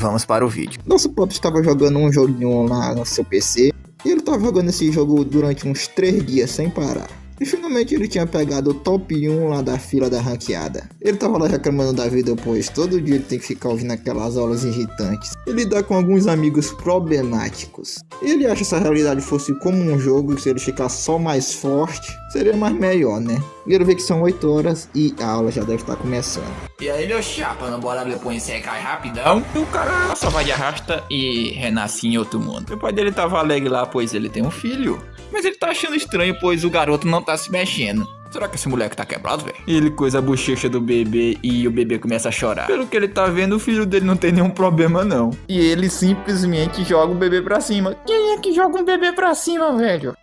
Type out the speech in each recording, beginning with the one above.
Vamos para o vídeo. Nosso Pop estava jogando um joguinho lá no seu PC e ele estava jogando esse jogo durante uns 3 dias sem parar. E finalmente ele tinha pegado o top 1 lá da fila da ranqueada. Ele tava lá reclamando da vida, pois todo dia ele tem que ficar ouvindo aquelas aulas irritantes. Ele dá com alguns amigos problemáticos. E ele acha que se a realidade fosse como um jogo, se ele ficar só mais forte, seria mais melhor, né? E ele vê que são 8 horas e a aula já deve estar começando. E aí, meu chapa, não bora depois secar rapidão? E o cara só vai de arrasta e renasce em outro mundo. O pai dele tava alegre lá, pois ele tem um filho. Mas ele tá achando estranho, pois o garoto não tá se mexendo. Será que esse moleque tá quebrado, velho? Ele coisa a bochecha do bebê e o bebê começa a chorar. Pelo que ele tá vendo, o filho dele não tem nenhum problema, não. E ele simplesmente joga o bebê pra cima. Quem é que joga um bebê pra cima, velho?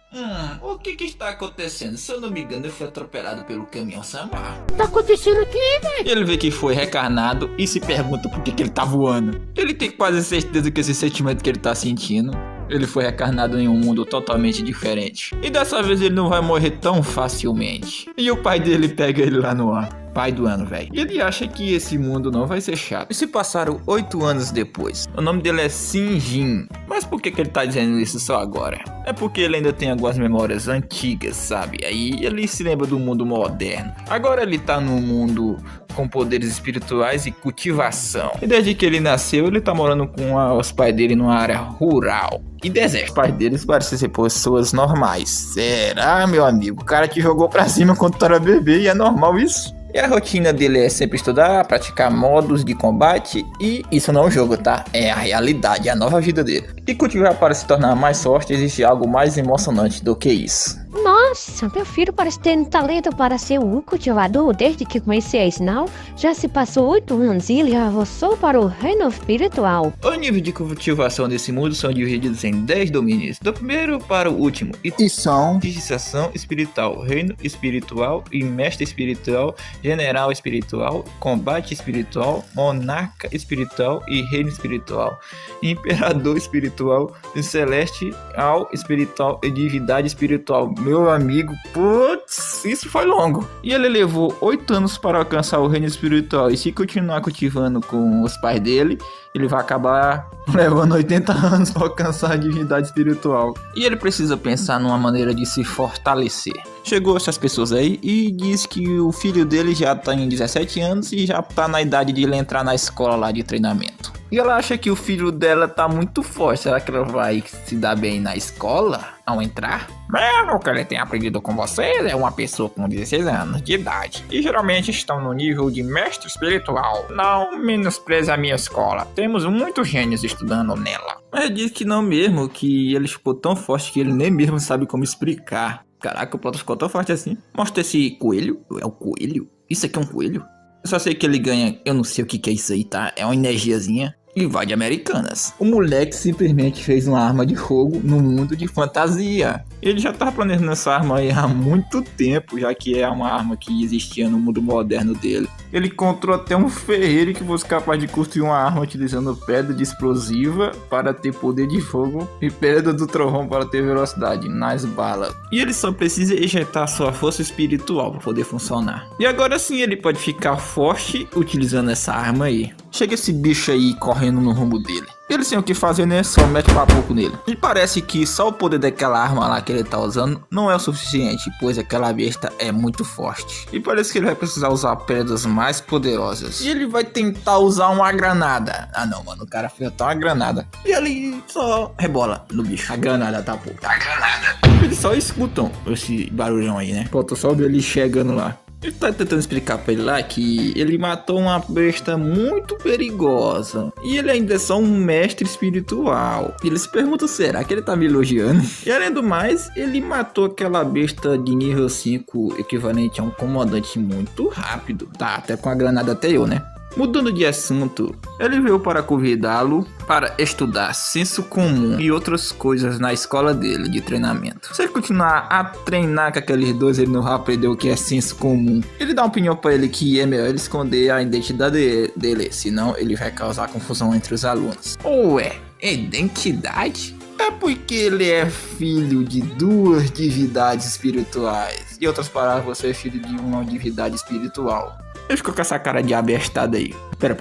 O que está acontecendo? Se eu não me engano, eu fui atropelado pelo caminhão Samar. Tá acontecendo aqui, velho? Ele vê que foi reencarnado e se pergunta por que ele tá voando. Ele tem quase certeza que esse sentimento que ele tá sentindo, ele foi reencarnado em um mundo totalmente diferente. E dessa vez ele não vai morrer tão facilmente. E o pai dele pega ele lá no ar. Pai do ano, velho. E ele acha que esse mundo não vai ser chato. E se passaram 8 anos depois. O nome dele é Shinjin. Mas por que ele tá dizendo isso só agora? É porque ele ainda tem algumas memórias antigas, sabe? Aí ele se lembra do mundo moderno. Agora ele tá num mundo com poderes espirituais e cultivação. E desde que ele nasceu, ele tá morando com os pais dele numa área rural e deserto. Os pais deles parecem ser pessoas normais. Será, meu amigo? O cara te jogou pra cima quando tu era bebê e é normal isso? E a rotina dele é sempre estudar, praticar modos de combate, e isso não é um jogo, tá? É a realidade, é a nova vida dele. E cultivar para se tornar mais forte, existe algo mais emocionante do que isso. Nossa, meu filho parece ter talento para ser um cultivador. Desde que comecei a ensinar, já se passou 8 anos e ele avançou para o reino espiritual. O nível de cultivação desse mundo são divididos em 10 domínios, do primeiro para o último. E são iniciação espiritual, reino espiritual e mestre espiritual, general espiritual, combate espiritual, monarca espiritual e reino espiritual, imperador espiritual, celestial espiritual e divindade espiritual. Meu amigo, putz, isso foi longo. E ele levou 8 anos para alcançar o reino espiritual. E se continuar cultivando com os pais dele, ele vai acabar levando 80 anos para alcançar a divindade espiritual. E ele precisa pensar numa maneira de se fortalecer. Chegou essas pessoas aí e diz que o filho dele já tem 17 anos e já tá na idade de ele entrar na escola lá de treinamento. E ela acha que o filho dela tá muito forte. Será que ela vai se dar bem na escola ao entrar? Mesmo que ele tenha aprendido com vocês, é uma pessoa com 16 anos de idade. E geralmente estão no nível de mestre espiritual. Não menospreze a minha escola. Temos muitos gênios estudando nela. Mas ele diz que não mesmo, que ele ficou tão forte que ele nem mesmo sabe como explicar. Caraca, o plot ficou tão forte assim. Mostra esse coelho. É o coelho? Isso aqui é um coelho? Eu só sei que ele ganha, eu não sei o que é isso aí, tá? É uma energiazinha. E vai de Americanas. O moleque simplesmente fez uma arma de fogo no mundo de fantasia. Ele já tava planejando essa arma aí há muito tempo, já que é uma arma que existia no mundo moderno dele. Ele encontrou até um ferreiro que fosse capaz de construir uma arma utilizando pedra de explosiva para ter poder de fogo e pedra do trovão para ter velocidade nas balas. E ele só precisa ejetar sua força espiritual para poder funcionar. E agora sim ele pode ficar forte utilizando essa arma aí. Chega esse bicho aí correndo no rumo dele. Ele sem o que fazer, né? Só mete papuco nele. E parece que só o poder daquela arma lá que ele tá usando não é o suficiente, pois aquela besta é muito forte. E parece que ele vai precisar usar pedras mais poderosas. E ele vai tentar usar uma granada. Ah não, mano, o cara fez até uma granada. E ele só rebola no bicho. A granada tá, pô. A granada. Eles só escutam esse barulhão aí, né? Falta só ver ele chegando lá. Ele tá tentando explicar pra ele lá que ele matou uma besta muito perigosa. E ele ainda é só um mestre espiritual. E ele se pergunta, será que ele tá me elogiando? E além do mais, ele matou aquela besta de nível 5, equivalente a um comandante muito rápido. Tá, até com a granada até eu, né? Mudando de assunto, ele veio para convidá-lo para estudar senso comum e outras coisas na escola dele de treinamento. Se ele continuar a treinar com aqueles dois, ele não vai aprender o que é senso comum. Ele dá uma opinião para ele que é melhor ele esconder a identidade dele, senão ele vai causar confusão entre os alunos. Ué, identidade? É porque ele é filho de 2 divindades espirituais. Em outras palavras, você é filho de uma divindade espiritual. Ele ficou com essa cara de abestada aí. Pera.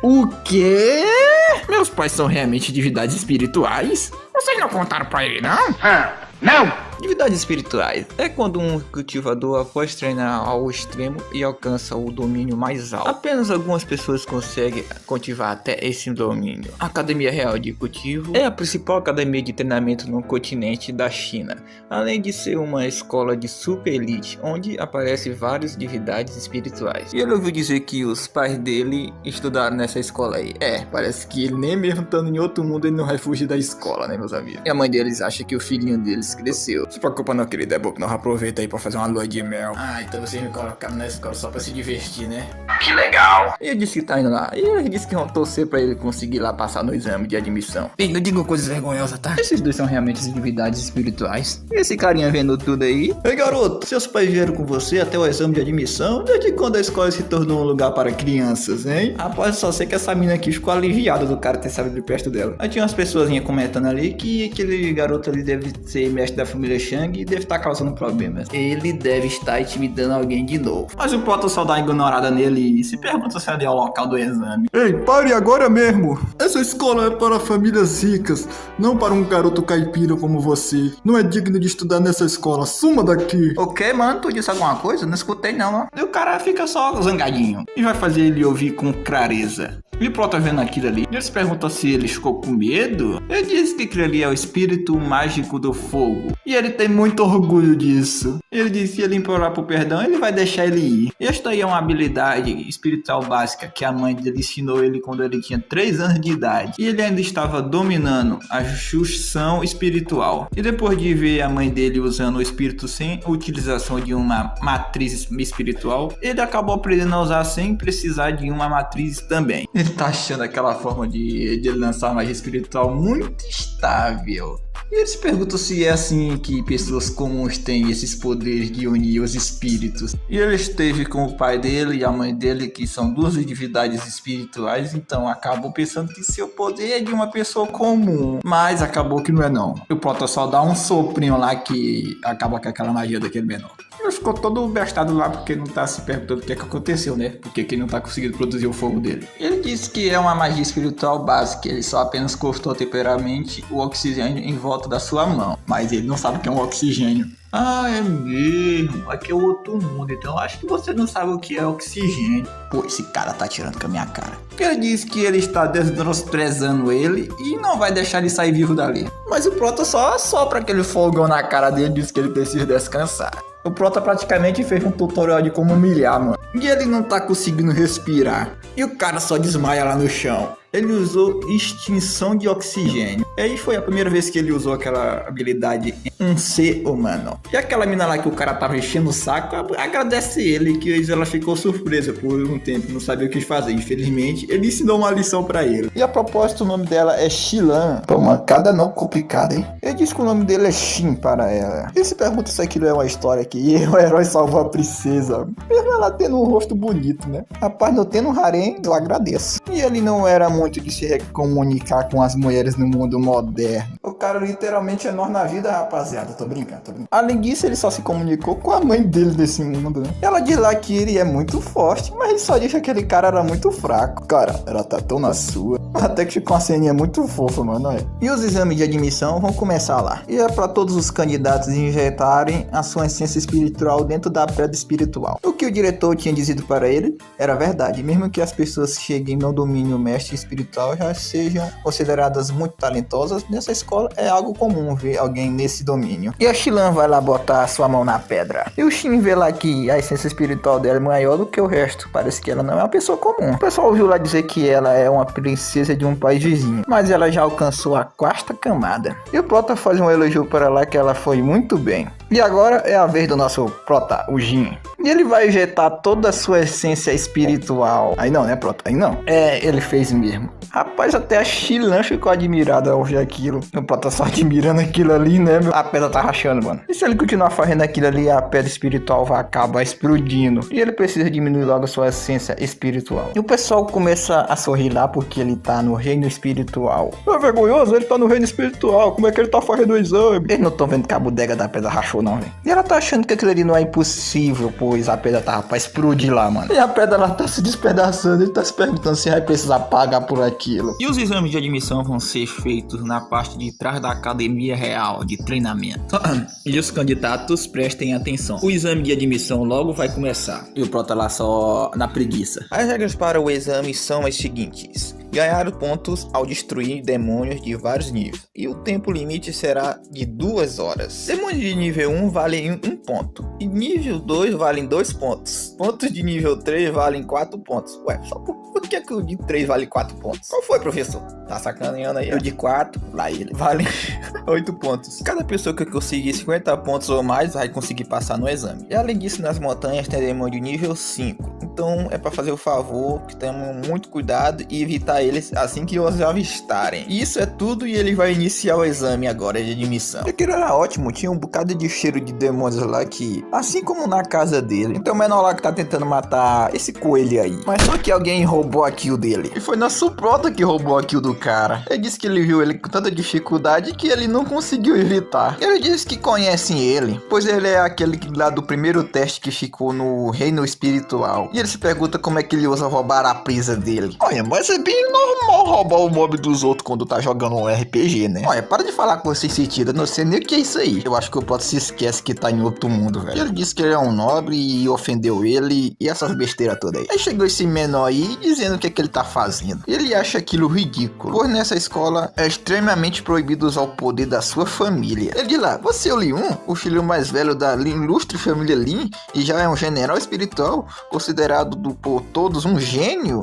O quê? Seus pais são realmente divindades espirituais? Vocês não contaram pra ele, não? Não! Divindades espirituais é quando um cultivador, após treinar ao extremo e alcança o domínio mais alto. Apenas algumas pessoas conseguem cultivar até esse domínio. A Academia Real de Cultivo é a principal academia de treinamento no continente da China, além de ser uma escola de super elite, onde aparecem várias divindades espirituais. E ele ouviu dizer que os pais dele estudaram nessa escola aí. Parece que ele nem mesmo estando em outro mundo, ele não vai fugir da escola, né, meus amigos? E a mãe deles acha que o filhinho deles cresceu. Não se preocupa não, querido, é bom que nós aproveita aí pra fazer uma lua de mel. Então vocês me colocaram na escola só pra se divertir, né? Que legal! E ele disse que tá indo lá. E ele disse que vão torcer pra ele conseguir lá passar no exame de admissão. Ei, não digam coisas vergonhosas, tá? Esses dois são realmente divindades espirituais. E esse carinha vendo tudo aí. Ei, garoto, seus pais vieram com você até o exame de admissão? Desde quando a escola se tornou um lugar para crianças, hein? Rapaz, só sei que essa mina aqui ficou aliviada do cara ter saído de perto dela. Aí tinha umas pessoas comentando ali que aquele garoto ali deve ser mestre da família Shang e deve estar causando problemas. Ele deve estar intimidando alguém de novo. Mas o Proto só dá uma ignorada nele e se pergunta se ali é o local do exame. Ei, pare agora mesmo! Essa escola é para famílias ricas, não para um garoto caipira como você. Não é digno de estudar nessa escola, suma daqui! O que, mano? Tu disse alguma coisa? Não escutei não, ó. E o cara fica só zangadinho. E vai fazer ele ouvir com clareza. E o Proto vendo aquilo ali. Ele se pergunta se ele ficou com medo. Ele diz que aquilo ali é o espírito mágico do fogo. E ele tem muito orgulho disso. Ele disse que se ele implorar por perdão, ele vai deixar ele ir. Esta aí é uma habilidade espiritual básica que a mãe dele ensinou ele quando ele tinha 3 anos de idade. E ele ainda estava dominando a junção espiritual. E depois de ver a mãe dele usando o espírito sem utilização de uma matriz espiritual, ele acabou aprendendo a usar sem precisar de uma matriz também. Ele tá achando aquela forma de ele lançar magia espiritual muito estável. E ele se pergunta se é assim que pessoas comuns têm esses poderes de unir os espíritos. E ele esteve com o pai dele e a mãe dele, que são duas divindades espirituais, então acabou pensando que seu poder é de uma pessoa comum. Mas acabou que não é não. O Proto só dá um soprinho lá que acaba com aquela magia daquele menor. Ele ficou todo bestado lá porque não tá se perguntando o que é que aconteceu, né? Porque que ele não tá conseguindo produzir o fogo dele. Ele disse que é uma magia espiritual básica, ele só apenas cortou temporariamente o oxigênio em volta da sua mão. Mas ele não sabe o que é um oxigênio. Ah, é mesmo. Aqui é outro mundo, então acho que você não sabe o que é oxigênio. Pô, esse cara tá tirando com a minha cara. Ele disse que ele está desprezando ele e não vai deixar ele sair vivo dali. Mas o Proto só sopra aquele fogão na cara dele e diz que ele precisa descansar. O Proto praticamente fez um tutorial de como humilhar, mano. E ele não tá conseguindo respirar. E o cara só desmaia lá no chão. Ele usou extinção de oxigênio. E aí foi a primeira vez que ele usou aquela habilidade em um ser humano. E aquela mina lá que o cara tava enchendo o saco, agradece ele, que ela ficou surpresa por um tempo, não sabia o que fazer. Infelizmente, ele ensinou uma lição pra ele. E a propósito, o nome dela é Xilan. Pô, mano, cada nome complicado, hein? Ele disse que o nome dele é Xin para ela. Ele se pergunta se aquilo é uma história que o herói salvou a princesa. Mesmo ela tendo um rosto bonito, né? Rapaz, não tendo um harém, eu agradeço. E ele não era muito de se comunicar com as mulheres no mundo moderno. O cara literalmente é nós na vida, rapaziada. Tô brincando. Além disso, ele só se comunicou com a mãe dele nesse mundo, né? Ela diz lá que ele é muito forte, mas ele só diz que aquele cara era muito fraco. Cara, ela tá tão na sua. Até que ficou uma ceninha muito fofa, mano. E os exames de admissão vão começar lá. E é pra todos os candidatos injetarem a sua essência espiritual dentro da pedra espiritual. O que o diretor tinha dizido para ele era verdade. Mesmo que as pessoas cheguem no domínio mestre espiritual já sejam consideradas muito talentosas, nessa escola é algo comum ver alguém nesse domínio. E a Xilan vai lá botar a sua mão na pedra. E o Xin vê lá que a essência espiritual dela é maior do que o resto. Parece que ela não é uma pessoa comum. O pessoal ouviu lá dizer que ela é uma princesa de um país vizinho, mas ela já alcançou a 4ª camada. E o Prota faz um elogio para ela que ela foi muito bem. E agora é a vez do nosso Prota, o Jin. E ele vai injetar toda a sua essência espiritual. Aí não, né, Prota? Aí não. É, ele fez mesmo. Rapaz, até a Xilan ficou admirada ao ver aquilo. O Prota só admirando aquilo ali, né, meu? A pedra tá rachando, mano. E se ele continuar fazendo aquilo ali, a pedra espiritual vai acabar explodindo. E ele precisa diminuir logo a sua essência espiritual. E o pessoal começa a sorrir lá porque ele tá no reino espiritual. É vergonhoso, ele tá no reino espiritual. Como é que ele tá fazendo o exame? Eles não estão vendo que a bodega da pedra rachou tempo não, velho. E ela tá achando que aquilo ali não é impossível, pois a pedra tava pra explodir lá, mano. E a pedra ela tá se despedaçando, ele tá se perguntando se vai precisar pagar por aquilo. E os exames de admissão vão ser feitos na parte de trás da academia real de treinamento. E os candidatos prestem atenção. O exame de admissão logo vai começar. E o prota lá só na preguiça. As regras para o exame são as seguintes: ganhar pontos ao destruir demônios de vários níveis. E o tempo limite será de 2 horas. Demônios de nível 1 valem 1 ponto. E nível 2 valem 2 pontos. Pontos de nível 3 valem 4 pontos. Ué, só por que o de 3 vale 4 pontos? Qual foi, professor? Tá sacaneando aí? O de 4, lá ele, vale 8 pontos. Cada pessoa que conseguir 50 pontos ou mais vai conseguir passar no exame. E além disso, nas montanhas tem demônio de nível 5. Então é pra fazer o favor que tenham muito cuidado e evitar eles assim que os avistarem. Isso é tudo e ele vai iniciar o exame agora de admissão. Aquilo era ótimo, tinha um bocado de cheiro de demônios lá que, assim como na casa dele. Então o menor lá que tá tentando matar esse coelho aí. Mas só que alguém roubou a kill dele. E foi nosso prota que roubou a kill do cara. Ele disse que ele viu ele com tanta dificuldade que ele não conseguiu evitar. Ele disse que conhecem ele, pois ele é aquele lá do primeiro teste que ficou no reino espiritual. E ele se pergunta como é que ele usa roubar a presa dele. Olha, mas é bem normal roubar o mob dos outros quando tá jogando um RPG, né? Olha, para de falar com você sentido, eu não sei nem o que é isso aí. Eu acho que o Prota se esquece que tá em outro mundo, velho. Ele disse que ele é um nobre e ofendeu ele e essas besteiras todas aí. Aí chegou esse menor aí dizendo o que é que ele tá fazendo. Ele acha aquilo ridículo, pois nessa escola é extremamente proibido usar o poder da sua família. Ele diz lá: você é o Leon, o filho mais velho da ilustre família Lin, e já é um general espiritual, considerado por todos um gênio?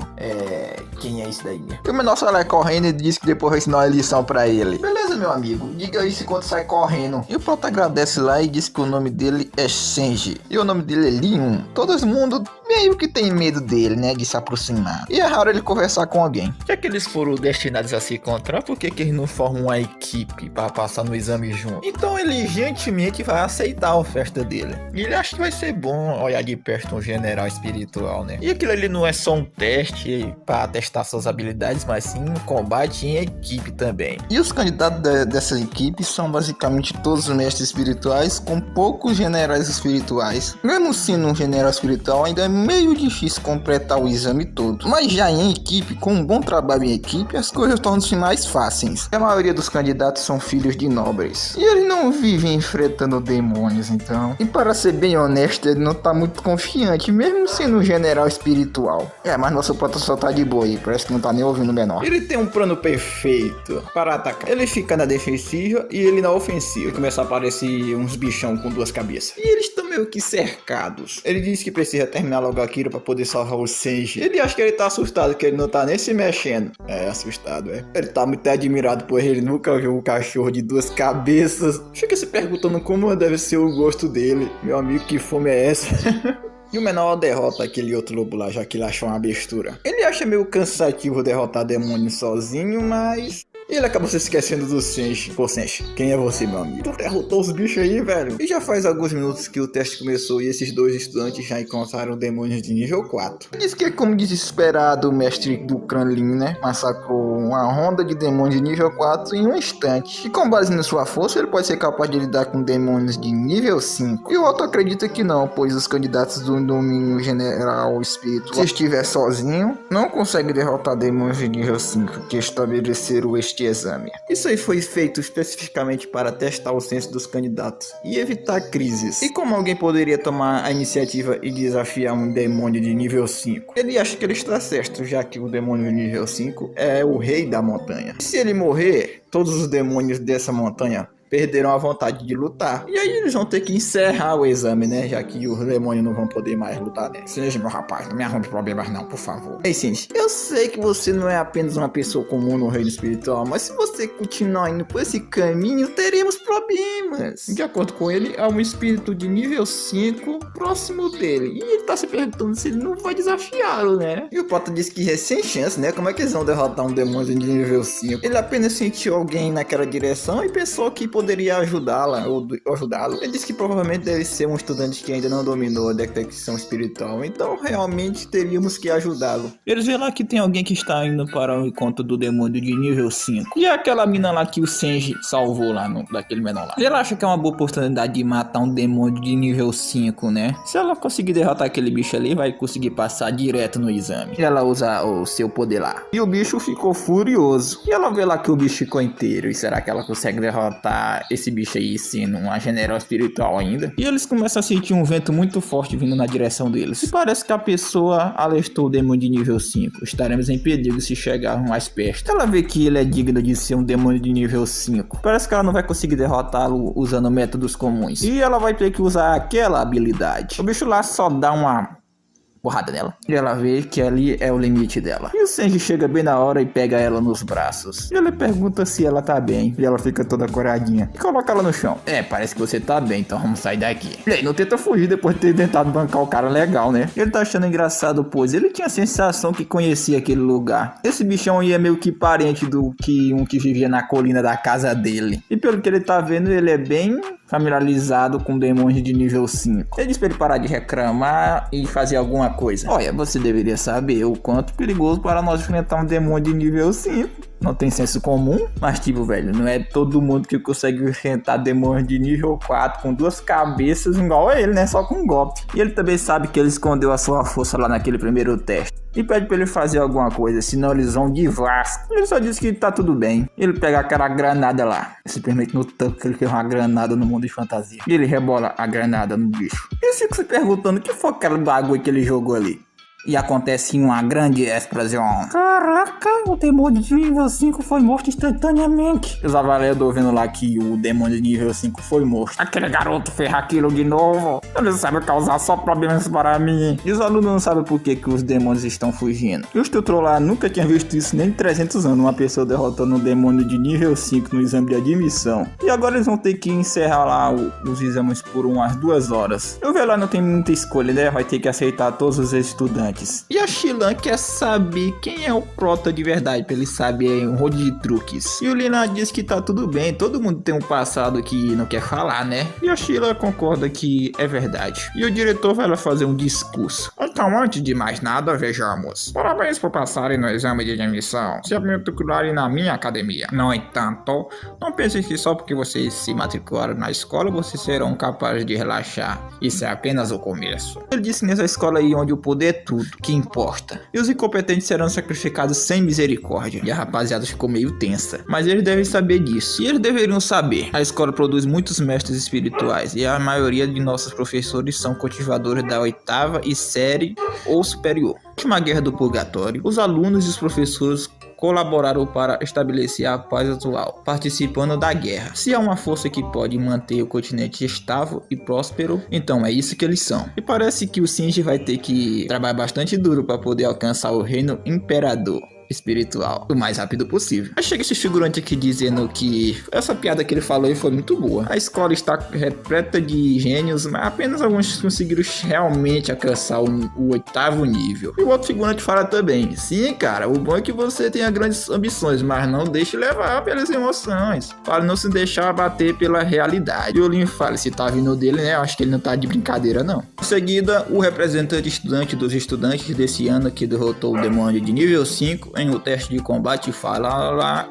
Quem é isso daí? E o menor sai lá correndo e diz que depois vai ensinar uma lição pra ele. Beleza, meu amigo, diga isso enquanto sai correndo. E o Prota agradece lá e diz que o nome dele é Senji e o nome dele é Leon. Todo mundo meio que tem medo dele, né, de se aproximar. E é raro ele conversar com alguém. Já que eles foram destinados a se encontrar, por que eles não formam uma equipe para passar no exame junto? Então ele gentilmente vai aceitar a oferta dele. E ele acha que vai ser bom olhar de perto um general espiritual, né? E aquilo ali não é só um teste para testar suas habilidades, mas sim um combate em equipe também. E os candidatos dessa equipe são basicamente todos os mestres espirituais com poucos generais espirituais. Mesmo sendo um general espiritual, ainda é meio difícil completar o exame todo. Mas já em equipe, com um bom trabalho em equipe, as coisas tornam-se mais fáceis. A maioria dos candidatos são filhos de nobres. E ele não vive enfrentando demônios, então. E para ser bem honesto, ele não tá muito confiante, mesmo sendo um general espiritual. Mas nosso prota só tá de boa aí, parece que não tá nem ouvindo o menor. Ele tem um plano perfeito para atacar. Ele fica na defensiva e ele na ofensiva. Começa a aparecer uns bichão com 2 cabeças. E eles estão meio que cercados. Ele diz que precisa terminar logo aquilo para poder salvar o Senji. Ele acha que ele tá assustado, que ele não tá nem se mexendo. Assustado, Ele tá muito admirado, pois ele nunca viu um cachorro de 2 cabeças. Fica se perguntando como deve ser o gosto dele. Meu amigo, que fome é essa? E o menor derrota aquele outro lobo lá, já que ele achou uma bestura. Ele acha meio cansativo derrotar demônio sozinho, mas ele acabou se esquecendo do Senji. Pô, Senji, quem é você, meu amigo? Tu derrotou os bichos aí, velho? E já faz alguns minutos que o teste começou e esses 2 estudantes já encontraram demônios de nível 4. Diz que, como desesperado, o mestre do Kranlin, né, massacrou uma ronda de demônios de nível 4 em um instante. E com base na sua força, ele pode ser capaz de lidar com demônios de nível 5. E o Otto acredita que não, pois os candidatos do domínio general espiritual, se estiver sozinho, não consegue derrotar demônios de nível 5 que estabeleceram este exame. Isso aí foi feito especificamente para testar o senso dos candidatos e evitar crises. E como alguém poderia tomar a iniciativa e desafiar um demônio de nível 5? Ele acha que ele está certo, já que o demônio de nível 5 é o rei da montanha. E se ele morrer, todos os demônios dessa montanha perderam a vontade de lutar. E aí eles vão ter que encerrar o exame, né? Já que os demônios não vão poder mais lutar, né? Senji, meu rapaz, não me arrume problemas não, por favor. Ei, Senji, eu sei que você não é apenas uma pessoa comum no reino espiritual, mas se você continuar indo por esse caminho, teremos problemas. De acordo com ele, há um espírito de nível 5 próximo dele. E ele tá se perguntando se ele não vai desafiá-lo, né? E o Prota disse que é sem chance, né? Como é que eles vão derrotar um demônio de nível 5? Ele apenas sentiu alguém naquela direção e pensou que poderia ajudá-la ou ajudá-lo. Ele disse que provavelmente deve ser um estudante que ainda não dominou a detecção espiritual, então realmente teríamos que ajudá-lo. Eles veem lá que tem alguém que está indo para o encontro do demônio de nível 5. E é aquela mina lá que o Senji salvou lá, daquele menor lá. Ele acha que é uma boa oportunidade de matar um demônio de nível 5, né? Se ela conseguir derrotar aquele bicho ali, vai conseguir passar direto no exame. E ela usa o seu poder lá. E o bicho ficou furioso. E ela vê lá que o bicho ficou inteiro. E será que ela consegue derrotar esse bicho aí sendo uma general espiritual ainda? E eles começam a sentir um vento muito forte vindo na direção deles. E parece que a pessoa alertou o demônio de nível 5. Estaremos em perigo se chegarmos mais perto. Ela vê que ele é digno de ser um demônio de nível 5. Parece que ela não vai conseguir derrotá-lo usando métodos comuns. E ela vai ter que usar aquela habilidade. O bicho lá só dá uma porrada nela. E ela vê que ali é o limite dela. E o Senji chega bem na hora e pega ela nos braços. E ele pergunta se ela tá bem. E ela fica toda coradinha. E coloca ela no chão. Parece que você tá bem, então vamos sair daqui. E aí, não tenta fugir depois de ter tentado bancar o cara legal, né? Ele tá achando engraçado, pois ele tinha a sensação que conhecia aquele lugar. Esse bichão aí é meio que parente do que um que vivia na colina da casa dele. E pelo que ele tá vendo, ele é bem familiarizado com demônios de nível 5. Ele diz pra ele parar de reclamar e fazer alguma coisa. Olha, você deveria saber o quanto perigoso para nós enfrentar um demônio de nível 5. Não tem senso comum, mas tipo, velho, não é todo mundo que consegue enfrentar demônios de nível 4 com 2 cabeças igual a ele, né? Só com um golpe. E ele também sabe que ele escondeu a sua força lá naquele primeiro teste. E pede pra ele fazer alguma coisa, senão eles vão de Vasco. Ele só diz que tá tudo bem. Ele pega aquela granada lá. Simplesmente no tanque que ele fez uma granada no mundo de fantasia. E ele rebola a granada no bicho. E eu fico se perguntando o que foi aquela bagulho que ele jogou ali. E acontece uma grande explosão. Caraca, o demônio de nível 5 foi morto instantaneamente. Os avaliadores vendo lá que o demônio de nível 5 foi morto. Aquele garoto fez aquilo de novo. Ele sabe causar só problemas para mim. E os alunos não sabem por que os demônios estão fugindo. E o instrutor lá nunca tinha visto isso nem em 300 anos. Uma pessoa derrotando um demônio de nível 5 no exame de admissão. E agora eles vão ter que encerrar lá os exames por umas 2 horas. Eu vejo lá não tem muita escolha, né? Vai ter que aceitar todos os estudantes. E a Shilan quer saber quem é o prota de verdade, pra ele saber um rolo de truques. E o Lina diz que tá tudo bem, todo mundo tem um passado que não quer falar, né? E a Sheila concorda que é verdade. E o diretor vai lá fazer um discurso. Então, antes de mais nada, vejamos. Parabéns por passarem no exame de admissão. Se matricularem na minha academia. No entanto, não pensem que só porque vocês se matricularam na escola, vocês serão capazes de relaxar. Isso é apenas o começo. Ele disse que nessa escola aí onde o poder é tudo que importa. E os incompetentes serão sacrificados sem misericórdia. E a rapaziada ficou meio tensa. Mas eles devem saber disso. E eles deveriam saber. A escola produz muitos mestres espirituais. E a maioria de nossos professores são cultivadores da 8ª série ou superior. Na última guerra do purgatório, os alunos e os professores colaboraram para estabelecer a paz atual, participando da guerra. Se há uma força que pode manter o continente estável e próspero, então é isso que eles são. E parece que o Shinji vai ter que trabalhar bastante duro para poder alcançar o reino imperador espiritual o mais rápido possível. Aí chega esse figurante aqui dizendo que essa piada que ele falou aí foi muito boa. A escola está repleta de gênios, mas apenas alguns conseguiram realmente alcançar o 8º nível. E o outro figurante fala também: sim, cara, o bom é que você tenha grandes ambições, mas não deixe levar pelas emoções, para não se deixar abater pela realidade. E o Lin fala, se tá vindo dele, né, eu acho que ele não tá de brincadeira não. Em seguida, o representante estudante dos estudantes desse ano que derrotou o demônio de nível 5 em um teste de combate fala lá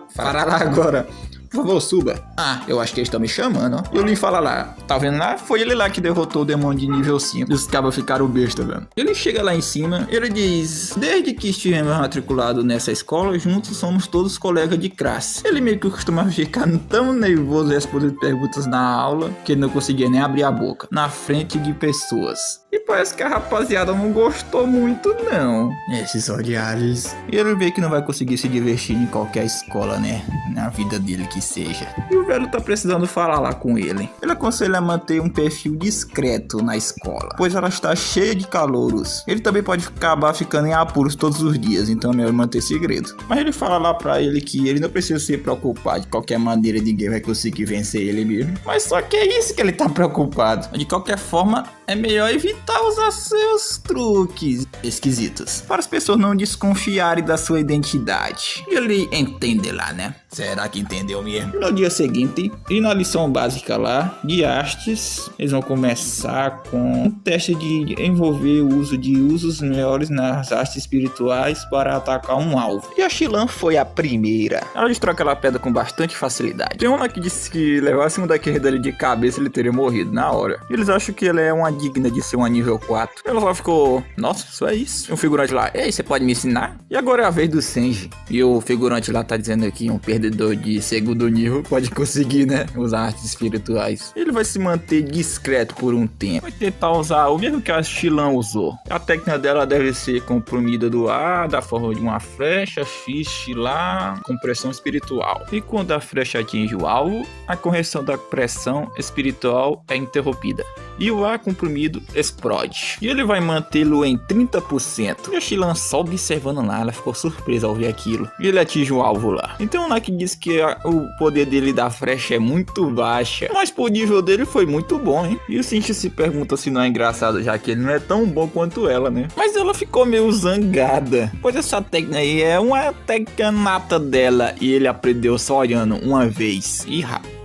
agora. Por favor, suba. Ah, eu acho que eles estão me chamando, ó. E o Lin fala lá, tá vendo lá? Foi ele lá que derrotou o demônio de nível 5. E os cabas ficaram besta, velho. Ele chega lá em cima, ele diz: desde que estivemos matriculados nessa escola, juntos somos todos colegas de classe. Ele meio que costumava ficar tão nervoso respondendo perguntas na aula, que ele não conseguia nem abrir a boca, na frente de pessoas. E parece que a rapaziada não gostou muito, não. Esses odiados. E ele vê que não vai conseguir se divertir em qualquer escola, né? Na vida dele que seja. E o velho tá precisando falar lá com ele. Ele aconselha a manter um perfil discreto na escola, pois ela está cheia de calouros. Ele também pode acabar ficando em apuros todos os dias, então é melhor manter segredo. Mas ele fala lá pra ele que ele não precisa se preocupar, de qualquer maneira ninguém vai conseguir vencer ele mesmo. Mas só que é isso que ele tá preocupado. De qualquer forma, é melhor evitar ela usa seus truques esquisitos para as pessoas não desconfiarem da sua identidade. E ele entende lá, né? Será que entendeu mesmo? No dia seguinte, e na lição básica lá de artes, eles vão começar com um teste de envolver o uso de usos melhores nas artes espirituais para atacar um alvo. E a Xilan foi a primeira. Ela destrói aquela pedra com bastante facilidade. Tem uma que disse que levasse um daquele dele de cabeça, ele teria morrido na hora. E eles acham que ela é uma digna de ser uma nível 4. Ela só ficou, nossa, só é isso. E um figurante lá, ei, você pode me ensinar? E agora é a vez do Senji. E o figurante lá tá dizendo que um perdedor de segundo nível pode conseguir, né, usar artes espirituais. Ele vai se manter discreto por um tempo. Vai tentar usar o mesmo que a Xilan usou. A técnica dela deve ser comprimida do ar, da forma de uma flecha, fiche lá, com pressão espiritual. E quando a flecha atinge o alvo, a correção da pressão espiritual é interrompida. E o ar comprimido explode. E ele vai mantê-lo em 30%. E a Xilan só observando lá, ela ficou surpresa ao ver aquilo. E ele atinge o alvo lá. Então o Naki diz que o poder dele da flecha é muito baixa. Mas pro nível dele foi muito bom, hein? E o Senshi se pergunta se não é engraçado, já que ele não é tão bom quanto ela, né? Mas ela ficou meio zangada. Pois essa técnica aí é uma técnica nata dela. E ele aprendeu só olhando uma vez. E rapaz,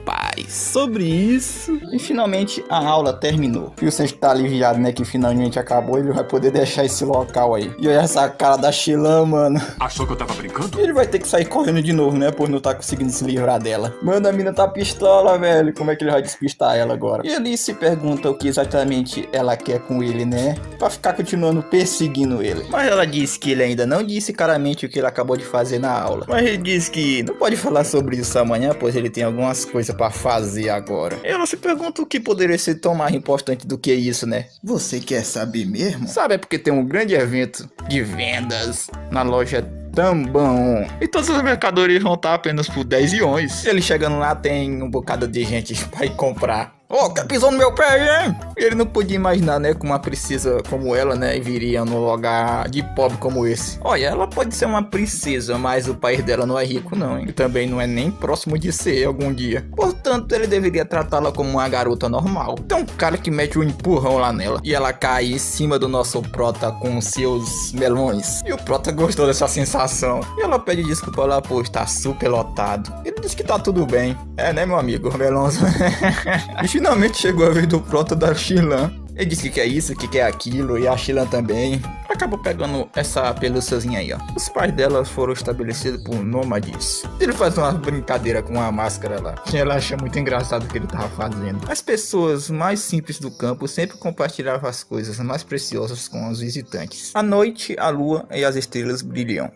sobre isso. E finalmente a aula terminou. E o Senshi tá aliviado, né? Que finalmente acabou. Ele vai poder deixar esse local aí. E olha essa cara da Xilan, mano. Achou que eu tava brincando? Ele vai ter que sair correndo de novo, né? Por não tá conseguindo se livrar dela. Mano, a mina tá pistola, velho. Como é que ele vai despistar ela agora? E ele se pergunta o que exatamente ela quer com ele, né? Pra ficar continuando perseguindo ele. Mas ela disse que ele ainda não disse claramente o que ele acabou de fazer na aula. Mas ele disse que não pode falar sobre isso amanhã, pois ele tem algumas coisas pra fazer agora. E ela se pergunta o que poderia ser tão mais importante do que isso, né? Você quer saber mesmo? Sabe, é porque tem um grande evento de vendas na loja Tambão. E todas as mercadorias vão estar apenas por 10 iões. Ele chegando lá tem um bocado de gente pra ir comprar. Ô, que pisou no meu pé, hein? Ele não podia imaginar, né, que uma princesa como ela, né, viria num lugar de pobre como esse. Olha, ela pode ser uma princesa, mas o país dela não é rico, não, hein? E também não é nem próximo de ser algum dia. Portanto, ele deveria tratá-la como uma garota normal. Tem um cara que mete um empurrão lá nela. E ela cai em cima do nosso prota com seus melões. E o prota gostou dessa sensação. E ela pede desculpa lá por estar super lotado. Ele diz que tá tudo bem. É, né, meu amigo? Melonzo. E finalmente chegou a vez do prota da Xilan. Ele disse que quer isso, que quer aquilo, e a Xilan também. Acabou pegando essa pelúciazinha aí, ó. Os pais dela foram estabelecidos por nômades. Ele faz uma brincadeira com a máscara lá. Ela acha muito engraçado o que ele tava fazendo. As pessoas mais simples do campo sempre compartilhavam as coisas mais preciosas com os visitantes. À noite, a lua e as estrelas brilham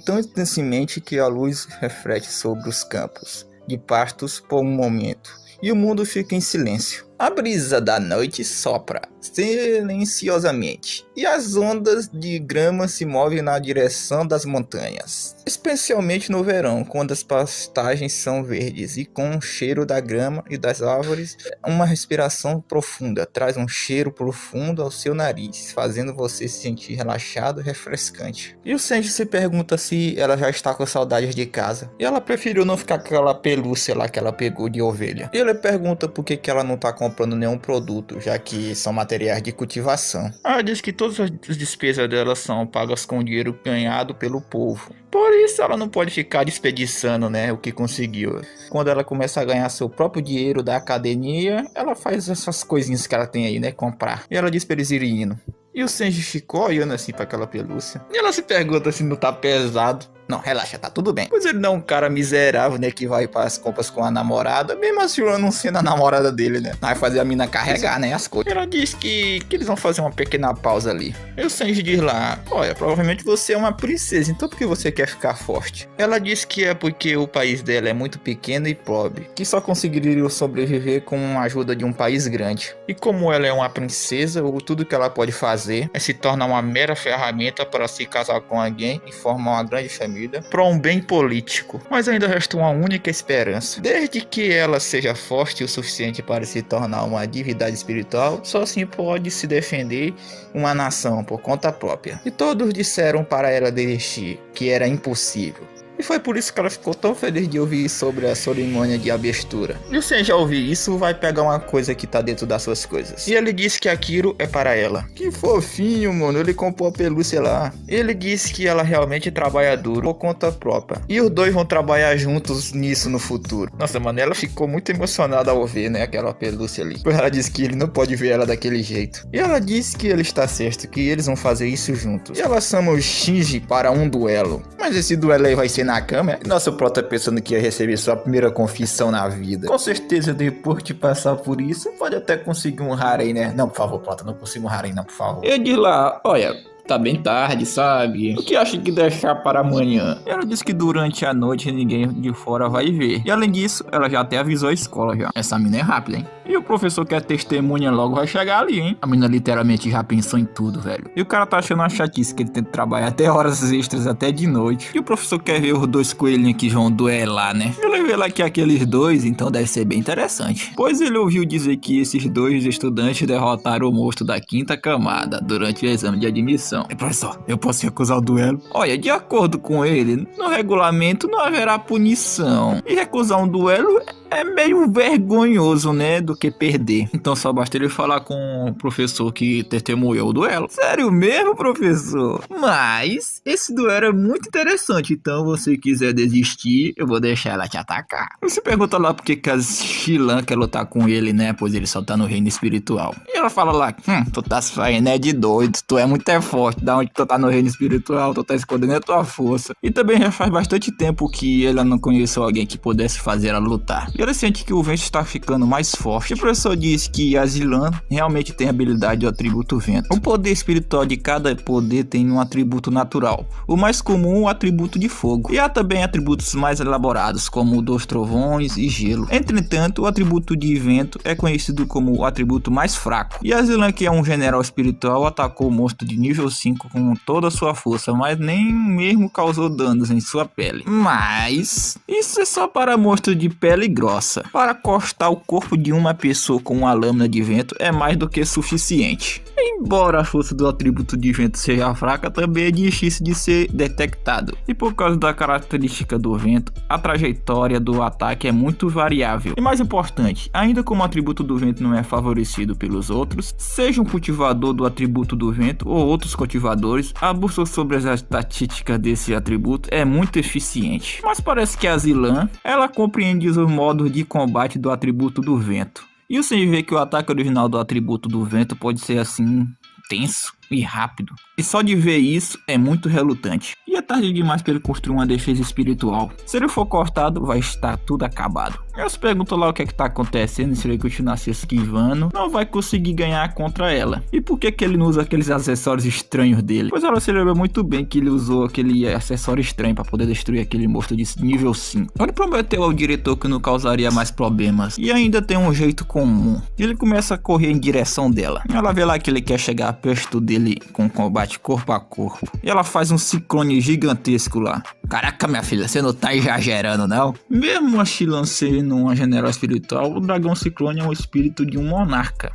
tão intensamente que a luz reflete sobre os campos de pastos por um momento. E o mundo fica em silêncio. A brisa da noite sopra silenciosamente e as ondas de grama se movem na direção das montanhas. Especialmente no verão, quando as pastagens são verdes e com o cheiro da grama e das árvores, uma respiração profunda traz um cheiro profundo ao seu nariz, fazendo você se sentir relaxado e refrescante. E o Senji se pergunta se ela já está com saudades de casa. E ela preferiu não ficar com aquela pelúcia lá que ela pegou de ovelha. E ele pergunta por que ela não está comprando nenhum produto, já que são materiais de cultivação. Ela diz que todas as despesas dela são pagas com dinheiro ganhado pelo povo. Por isso ela não pode ficar desperdiçando, né, o que conseguiu. Quando ela começa a ganhar seu próprio dinheiro da academia, ela faz essas coisinhas que ela tem aí, né, comprar. E ela diz pra eles irem indo. E o Senji ficou olhando assim pra aquela pelúcia. E ela se pergunta se não tá pesado. Não, relaxa, tá tudo bem. Pois ele não é um cara miserável, né, que vai para as compras com a namorada, mesmo assim não sendo a namorada dele, né. Vai fazer a mina carregar, né, as coisas. Ela diz que eles vão fazer uma pequena pausa ali. E o Senji diz lá, olha, provavelmente você é uma princesa, então por que você quer ficar forte? Ela diz que é porque o país dela é muito pequeno e pobre, que só conseguiria sobreviver com a ajuda de um país grande. E como ela é uma princesa, tudo que ela pode fazer é se tornar uma mera ferramenta para se casar com alguém e formar uma grande família para um bem político. Mas ainda resta uma única esperança. Desde que ela seja forte o suficiente para se tornar uma divindade espiritual, só assim pode se defender uma nação por conta própria. E todos disseram para ela desistir, que era impossível. E foi por isso que ela ficou tão feliz de ouvir sobre a cerimônia de abertura. E você já ouviu isso, vai pegar uma coisa que tá dentro das suas coisas. E ele disse que aquilo é para ela. Que fofinho, mano, ele comprou a pelúcia lá. Ele disse que ela realmente trabalha duro por conta própria. E os dois vão trabalhar juntos nisso no futuro. Nossa, mano, ela ficou muito emocionada ao ver, né, aquela pelúcia ali. Pois ela disse que ele não pode ver ela daquele jeito. E ela disse que ele está certo, que eles vão fazer isso juntos. E ela chama o Shinji para um duelo. Mas esse duelo aí vai ser na cama, é? Nossa, o Prota pensando que ia receber sua primeira confissão na vida. Com certeza, depois de passar por isso, pode até conseguir um harem, né? Não, por favor, Prota, não consigo um harem, não, por favor. Eu de lá, olha, tá bem tarde, sabe? O que acha que deixar para amanhã? Ela disse que durante a noite ninguém de fora vai ver. E além disso, ela já até avisou a escola já. Essa mina é rápida, hein? E o professor que é testemunha logo vai chegar ali, hein? A mina literalmente já pensou em tudo, velho. E o cara tá achando uma chatice que ele tem que trabalhar até horas extras, até de noite. E o professor quer ver os dois coelhinhos que vão duelar, né? Ele vê lá que aqueles dois, então deve ser bem interessante. Pois ele ouviu dizer que esses dois estudantes derrotaram o monstro da 5ª camada durante o exame de admissão. E, professor, eu posso recusar o duelo? Olha, de acordo com ele, no regulamento não haverá punição. E recusar um duelo é meio vergonhoso, né, do que perder. Então só basta ele falar com o professor que testemunhou o duelo. Sério mesmo, professor? Mas esse duelo é muito interessante, então você quiser desistir, eu vou deixar ela te atacar. Você pergunta lá por que a Xilan quer lutar com ele, né, pois ele só tá no reino espiritual. E ela fala lá, tu tá saindo é de doido, tu é muito forte, da onde tu tá no reino espiritual, tu tá escondendo a tua força. E também já faz bastante tempo que ela não conheceu alguém que pudesse fazer ela lutar. E ela sente que o vento está ficando mais forte. E o professor diz que a Xilan realmente tem a habilidade do atributo vento. O poder espiritual de cada poder tem um atributo natural. O mais comum é o atributo de fogo. E há também atributos mais elaborados, como o dos trovões e gelo. Entretanto, o atributo de vento é conhecido como o atributo mais fraco. E a Xilan, que é um general espiritual, atacou o monstro de nível 5 com toda a sua força, mas nem mesmo causou danos em sua pele. Mas isso é só para monstro de pele grossa. Para cortar o corpo de uma pessoa com uma lâmina de vento é mais do que suficiente. Embora a força do atributo de vento seja fraca, também é difícil de ser detectado. E por causa da característica do vento, a trajetória do ataque é muito variável. E mais importante, ainda como o atributo do vento não é favorecido pelos outros, seja um cultivador do atributo do vento ou outros cultivadores, a busca sobre as estatísticas desse atributo é muito eficiente. Mas parece que a Xilan, ela compreende os modos de combate do atributo do vento. E você vê que o ataque original do atributo do vento pode ser assim, tenso e rápido. E só de ver isso é muito relutante. E é tarde demais para ele construir uma defesa espiritual. Se ele for cortado, vai estar tudo acabado. Eu se pergunto lá o que é que tá acontecendo. Se ele continuar se esquivando, não vai conseguir ganhar contra ela. E por que ele não usa aqueles acessórios estranhos dele? Pois ela se lembra muito bem que ele usou aquele acessório estranho para poder destruir aquele monstro de nível 5. Ele prometeu ao diretor que não causaria mais problemas. E ainda tem um jeito comum. Ele começa a correr em direção dela. Ela vê lá que ele quer chegar perto dele com combate corpo a corpo. E ela faz um ciclone gigantesco lá. Caraca, minha filha, você não tá exagerando, não? Mesmo a Xilan sendo uma general espiritual, o dragão ciclone é um espírito de um monarca.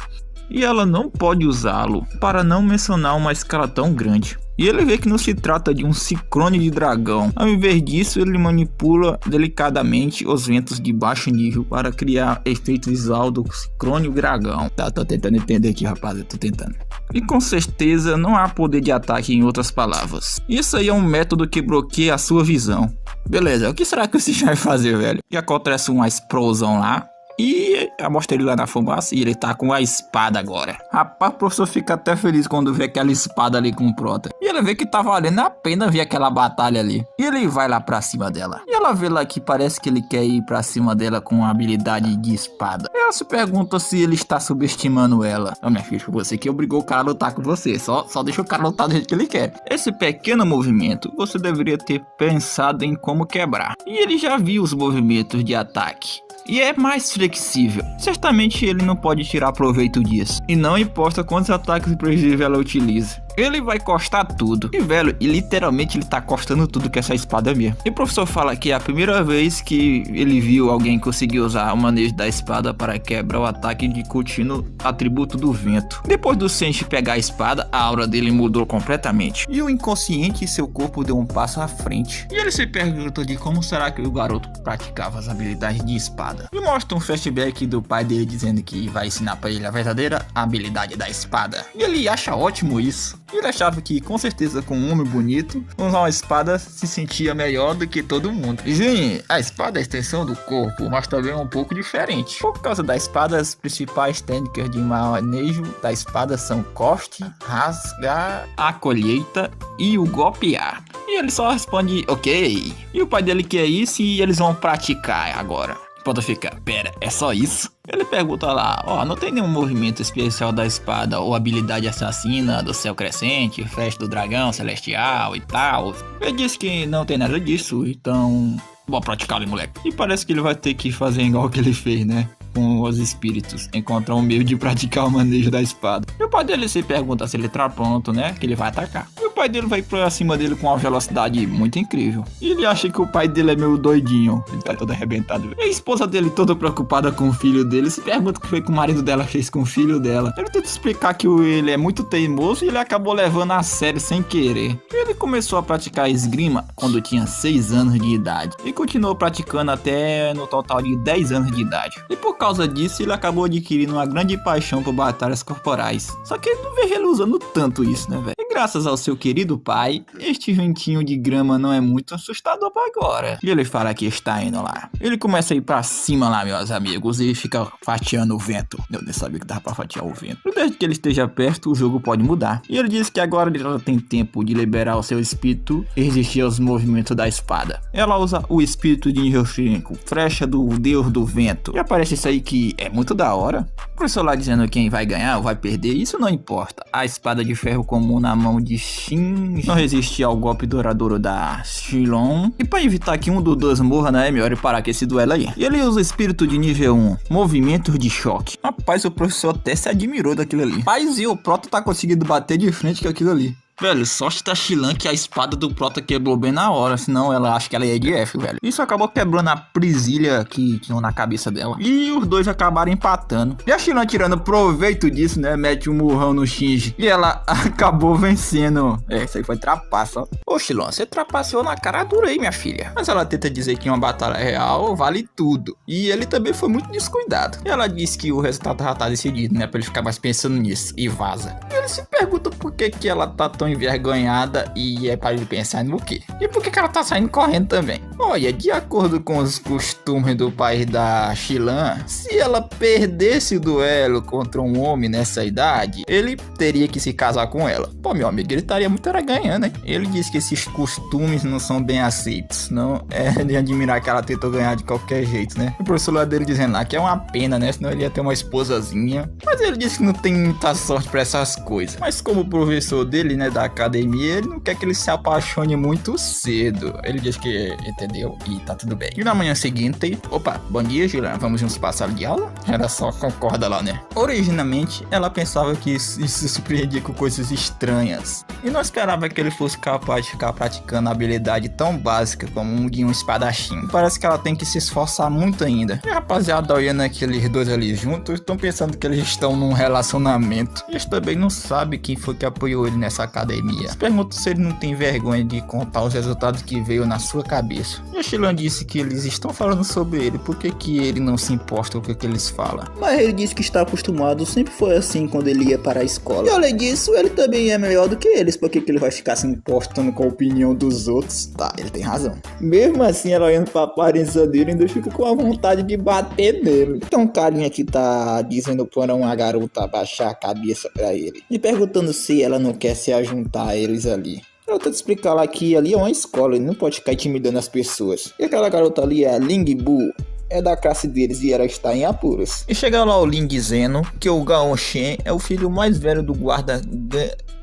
E ela não pode usá-lo, para não mencionar uma escala tão grande. E ele vê que não se trata de um ciclone de dragão. Ao invés disso, ele manipula delicadamente os ventos de baixo nível para criar efeito visual do ciclone dragão. Tô tentando entender aqui, rapaz, eu tô tentando. E com certeza não há poder de ataque em outras palavras. Isso aí é um método que bloqueia a sua visão. Beleza, o que será que você vai fazer, velho? E acontece uma explosão lá. E mostra ele lá na fumaça e ele tá com a espada agora. Rapaz, o professor fica até feliz quando vê aquela espada ali com o Prota. E ele vê que tá valendo a pena ver aquela batalha ali. E ele vai lá pra cima dela. E ela vê lá que parece que ele quer ir pra cima dela com uma habilidade de espada. E ela se pergunta se ele está subestimando ela. Ô, minha filha, você que obrigou o cara a lutar com você. Só deixa o cara lutar do jeito que ele quer. Esse pequeno movimento você deveria ter pensado em como quebrar. E ele já viu os movimentos de ataque. E é mais flexível. Certamente ele não pode tirar proveito disso. E não importa quantos ataques previsíveis ela utiliza. Ele vai costar tudo. E, velho, e literalmente ele tá costando tudo com essa espada mesmo. E o professor fala que é a primeira vez que ele viu alguém conseguir usar o manejo da espada para quebrar o ataque de contínuo atributo do vento. Depois do Senshi pegar a espada, a aura dele mudou completamente. E o inconsciente e seu corpo deu um passo à frente. E ele se pergunta de como será que o garoto praticava as habilidades de espada. E mostra um flashback do pai dele dizendo que vai ensinar para ele a verdadeira habilidade da espada. E ele acha ótimo isso. Ele achava que com certeza com um homem bonito, usar uma espada se sentia melhor do que todo mundo. E sim, a espada é a extensão do corpo, mas também é um pouco diferente. Por causa da espada, as principais técnicas de manejo da espada são corte, rasgar, a colheita e o golpear. E ele só responde, ok. E o pai dele quer isso e eles vão praticar agora. Pode ficar, pera, é só isso? Ele pergunta lá, não tem nenhum movimento especial da espada ou habilidade assassina do céu crescente, flecha do dragão celestial e tal. Ele disse que não tem nada disso, então vou praticar ali, moleque. E parece que ele vai ter que fazer igual que ele fez, né? Com os espíritos, encontrar um meio de praticar o manejo da espada. E o pai dele se pergunta se ele tá pronto, né? Que ele vai atacar. E o pai dele vai pra cima dele com uma velocidade muito incrível. E ele acha que o pai dele é meio doidinho. Ele tá todo arrebentado. E a esposa dele, toda preocupada com o filho dele, se pergunta o que foi que o marido dela fez com o filho dela. Ele tenta explicar que ele é muito teimoso e ele acabou levando a sério sem querer. E ele começou a praticar esgrima quando tinha 6 anos de idade. E continuou praticando até no total de 10 anos de idade. E por causa disso, ele acabou adquirindo uma grande paixão por batalhas corporais. Só que ele não vejo ele usando tanto isso, né, velho? E graças ao seu querido pai, este ventinho de grama não é muito assustador pra agora. E ele fala que está indo lá. Ele começa a ir pra cima lá, meus amigos, e fica fatiando o vento. Eu nem sabia que dava pra fatiar o vento. E desde que ele esteja perto, o jogo pode mudar. E ele diz que agora ele já tem tempo de liberar o seu espírito e resistir aos movimentos da espada. Ela usa o espírito de Nihonshinko, flecha do deus do vento. E aparece isso aí que é muito da hora. O professor lá dizendo quem vai ganhar ou vai perder, isso não importa. A espada de ferro comum na mão de Shin não resiste ao golpe duradouro da Shilon. E para evitar que um dos dois morra, né, é melhor ele parar com esse duelo aí. E ele usa o espírito de nível 1, movimentos de choque. Rapaz, o professor até se admirou daquilo ali. Rapaz, e o Proto tá conseguindo bater de frente com aquilo ali. Velho, sorte da Shilan que a espada do Prota quebrou bem na hora, senão ela acha que ela é de F, velho. Isso acabou quebrando a presilha que tinha na cabeça dela. E os dois acabaram empatando. E a Shilan tirando proveito disso, né, mete um murrão no Shinji. E ela acabou vencendo. Isso aí foi trapaça, ó. Ô Shilan, você trapaceou na cara dura aí, minha filha. Mas ela tenta dizer que uma batalha real vale tudo. E ele também foi muito descuidado. E ela disse que o resultado já tá decidido, né, pra ele ficar mais pensando nisso. E vaza. E ele se pergunta por que ela tá tão envergonhada e é para ele pensar no quê? E por que ela tá saindo correndo também? Olha, de acordo com os costumes do país da Shilan, se ela perdesse o duelo contra um homem nessa idade, ele teria que se casar com ela. Pô, meu amigo, ele estaria muito ganhando, hein? Ele disse que esses costumes não são bem aceitos, não é de admirar que ela tentou ganhar de qualquer jeito, né? O professor lá dele dizendo lá que é uma pena, né? Senão ele ia ter uma esposazinha. Mas ele disse que não tem muita sorte pra essas coisas. Mas como o professor dele, né, da academia, ele não quer que ele se apaixone muito cedo. Ele diz que entendeu e tá tudo bem. E na manhã seguinte, opa, bom dia, Shilan, vamos juntos para a sala de aula? Ela só concorda lá, né? Originalmente, ela pensava que isso se surpreendia com coisas estranhas. E não esperava que ele fosse capaz de ficar praticando a habilidade tão básica como um de um espadachim. E parece que ela tem que se esforçar muito ainda. E a rapaziada olhando aqueles dois ali juntos, estão pensando que eles estão num relacionamento. E eles também não sabem quem foi que apoiou ele nessa academia. Se pergunta se ele não tem vergonha de contar os resultados que veio na sua cabeça. E a Shilan disse que eles estão falando sobre ele, por que ele não se importa com o que eles falam? Mas ele disse que está acostumado, sempre foi assim quando ele ia para a escola. E além disso, ele também é melhor do que eles, por que ele vai ficar se importando com a opinião dos outros? Tá, ele tem razão. Mesmo assim, ela olhando para a aparência dele, ainda fica com a vontade de bater nele. Então um carinha que tá dizendo para uma garota abaixar a cabeça para ele. E perguntando se ela não quer se juntar a eles ali. Eu tento explicar lá que ali é uma escola, ele não pode ficar intimidando as pessoas. E aquela garota ali é a Ling Bu, é da classe deles e ela está em apuros. E chega lá o Ling dizendo que o Gao Shen é o filho mais velho do guarda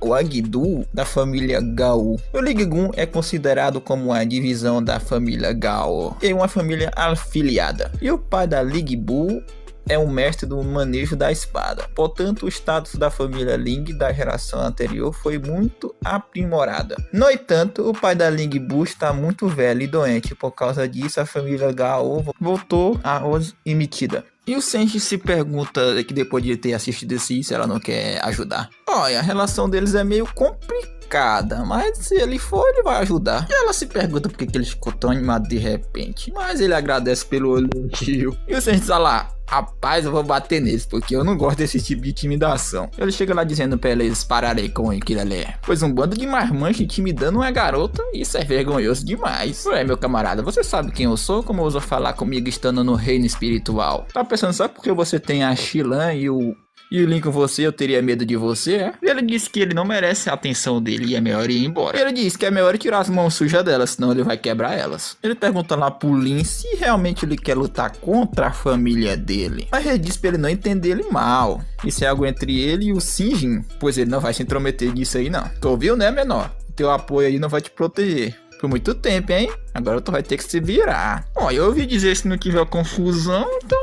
Wagdu da família Gao. O Ling Gun é considerado como uma divisão da família Gao e uma família afiliada. E o pai da Ling Bu é um mestre do manejo da espada. Portanto, o status da família Ling da geração anterior foi muito aprimorada. No entanto, o pai da Ling Bu está muito velho e doente. Por causa disso, a família Gao voltou a Oz emitida. E o Senji se pergunta que depois de ter assistido isso, se ela não quer ajudar. Olha, a relação deles é meio complicada, mas se ele for, ele vai ajudar. E ela se pergunta por que ele ficou tão animado de repente, mas ele agradece pelo elogio. E o Senji diz lá: rapaz, eu vou bater neles, porque eu não gosto desse tipo de intimidação. Ele chega lá dizendo pra eles pararem com aquilo ali. Pois um bando de marmanjos intimidando uma garota, isso é vergonhoso demais. Ué, meu camarada, você sabe quem eu sou? Como ousou falar comigo estando no reino espiritual? Tá pensando só porque você tem a Xilan e o Link com você, eu teria medo de você, é? Ele disse que ele não merece a atenção dele e é melhor ir embora. Ele disse que é melhor tirar as mãos sujas delas, senão ele vai quebrar elas. Ele pergunta lá pro Lin se realmente ele quer lutar contra a família dele. Mas ele diz pra ele não entender ele mal. Isso é algo entre ele e o Shinjin, pois ele não vai se intrometer nisso aí não. Tu ouviu, né, menor? Teu apoio aí não vai te proteger por muito tempo, hein? Agora tu vai ter que se virar. Ó, eu ouvi dizer se não tiver confusão, então...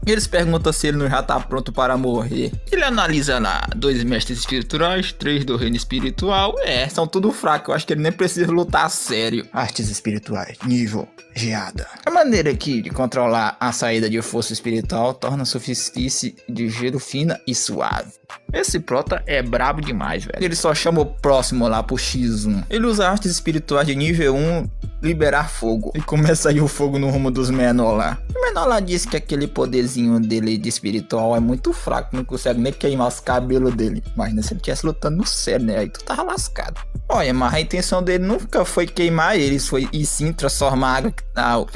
Eles perguntam se ele não já tá pronto para morrer. Ele analisa lá 2 mestres espirituais, 3 do reino espiritual. São tudo fraco. Eu acho que ele nem precisa lutar a sério. Artes espirituais, nível geada. A maneira aqui de controlar a saída de força espiritual torna a superfície de gelo fina e suave. Esse prota é brabo demais, velho. Ele só chama o próximo lá pro X1. Ele usa artes espirituais de nível 1, liberar fogo. E começa a ir o fogo no rumo dos menor lá. O menor lá disse que aquele poderzinho dele de espiritual é muito fraco. Não consegue nem queimar os cabelos dele. Imagina se ele estivesse lutando no céu, né? Aí tu tava lascado. Olha, mas a intenção dele nunca foi queimar eles. E sim transformar a água...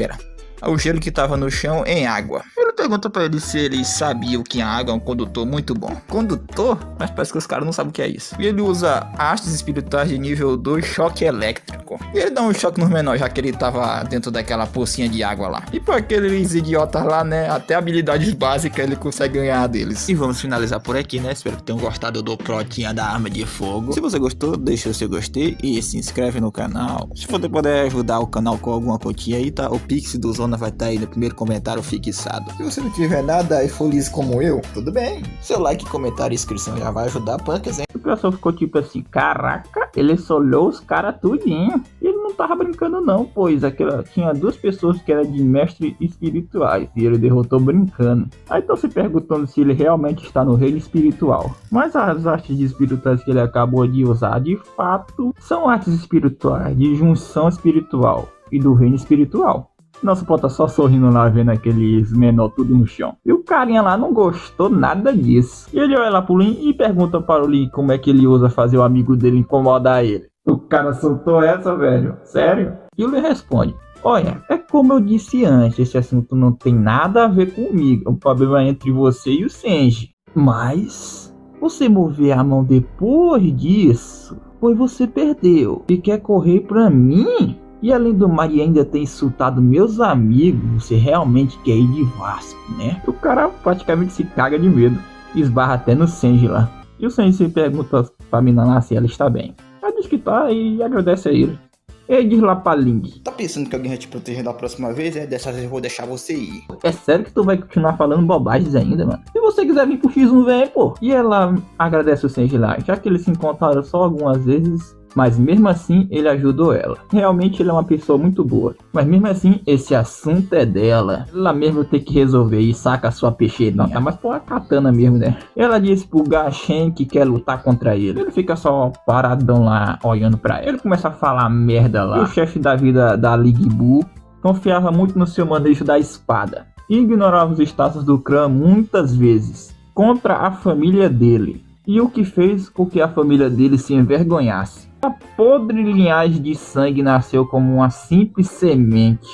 o gelo que tava no chão em água. Ele pergunta pra ele se ele sabia que a água é um condutor muito bom. Condutor? Mas parece que os caras não sabem o que é isso. E ele usa artes espirituais de nível 2, choque elétrico. E ele dá um choque no menor, já que ele tava dentro daquela pocinha de água lá. E pra aqueles idiotas lá, né, até habilidades básicas ele consegue ganhar deles. E vamos finalizar por aqui, né? Espero que tenham gostado do protinha da arma de fogo. Se você gostou, deixa o seu gostei e se inscreve no canal. Se você puder ajudar o canal com alguma quantia aí, tá? O Pix do Zona vai estar aí no primeiro comentário fixado. Se você não tiver nada e for liso como eu, tudo bem. Seu like, comentário e inscrição já vai ajudar Punks, hein? O pessoal ficou tipo assim, caraca, ele só olhou os caras tudinho. E ele não tava brincando não, pois tinha 2 pessoas que eram de mestres espirituais e ele derrotou brincando. Aí estão se perguntando se ele realmente está no reino espiritual. Mas as artes espirituais que ele acabou de usar, de fato, são artes espirituais, de junção espiritual e do reino espiritual. Nosso pô tá só sorrindo lá, vendo aqueles menor tudo no chão. E o carinha lá não gostou nada disso. E ele olha lá pro Lin e pergunta para o Lin como é que ele usa fazer o amigo dele incomodar ele. O cara soltou essa, velho? Sério? E o Lin responde: olha, é como eu disse antes, esse assunto não tem nada a ver comigo. O problema é entre você e o Senji. Mas você mover a mão depois disso, pois você perdeu e quer correr pra mim? E além do mais ainda ter insultado meus amigos, você realmente quer ir de Vasco, né? O cara praticamente se caga de medo. Esbarra até no Senji lá. E o Senji se pergunta pra mina lá se ela está bem. Ela diz que tá e agradece a ele. Ele diz lá pra Ling: tá pensando que alguém vai te proteger da próxima vez? Dessa vez eu vou deixar você ir. É sério que tu vai continuar falando bobagens ainda, mano? Se você quiser vir pro X1, vem, pô. E ela agradece o Senji lá, já que eles se encontraram só algumas vezes. Mas mesmo assim ele ajudou ela. Realmente ele é uma pessoa muito boa. Mas mesmo assim esse assunto é dela. Ela mesmo tem que resolver e saca a sua peixeirinha. Tá mais por uma katana mesmo, né? Ela disse pro Gashen que quer lutar contra ele. Ele fica só paradão lá olhando pra ele. Começa a falar merda lá. E o chefe da vida da Ling Bu confiava muito no seu manejo da espada. E ignorava os status do clã muitas vezes. Contra a família dele. E o que fez com que a família dele se envergonhasse. A podre linhagem de sangue nasceu como uma simples semente.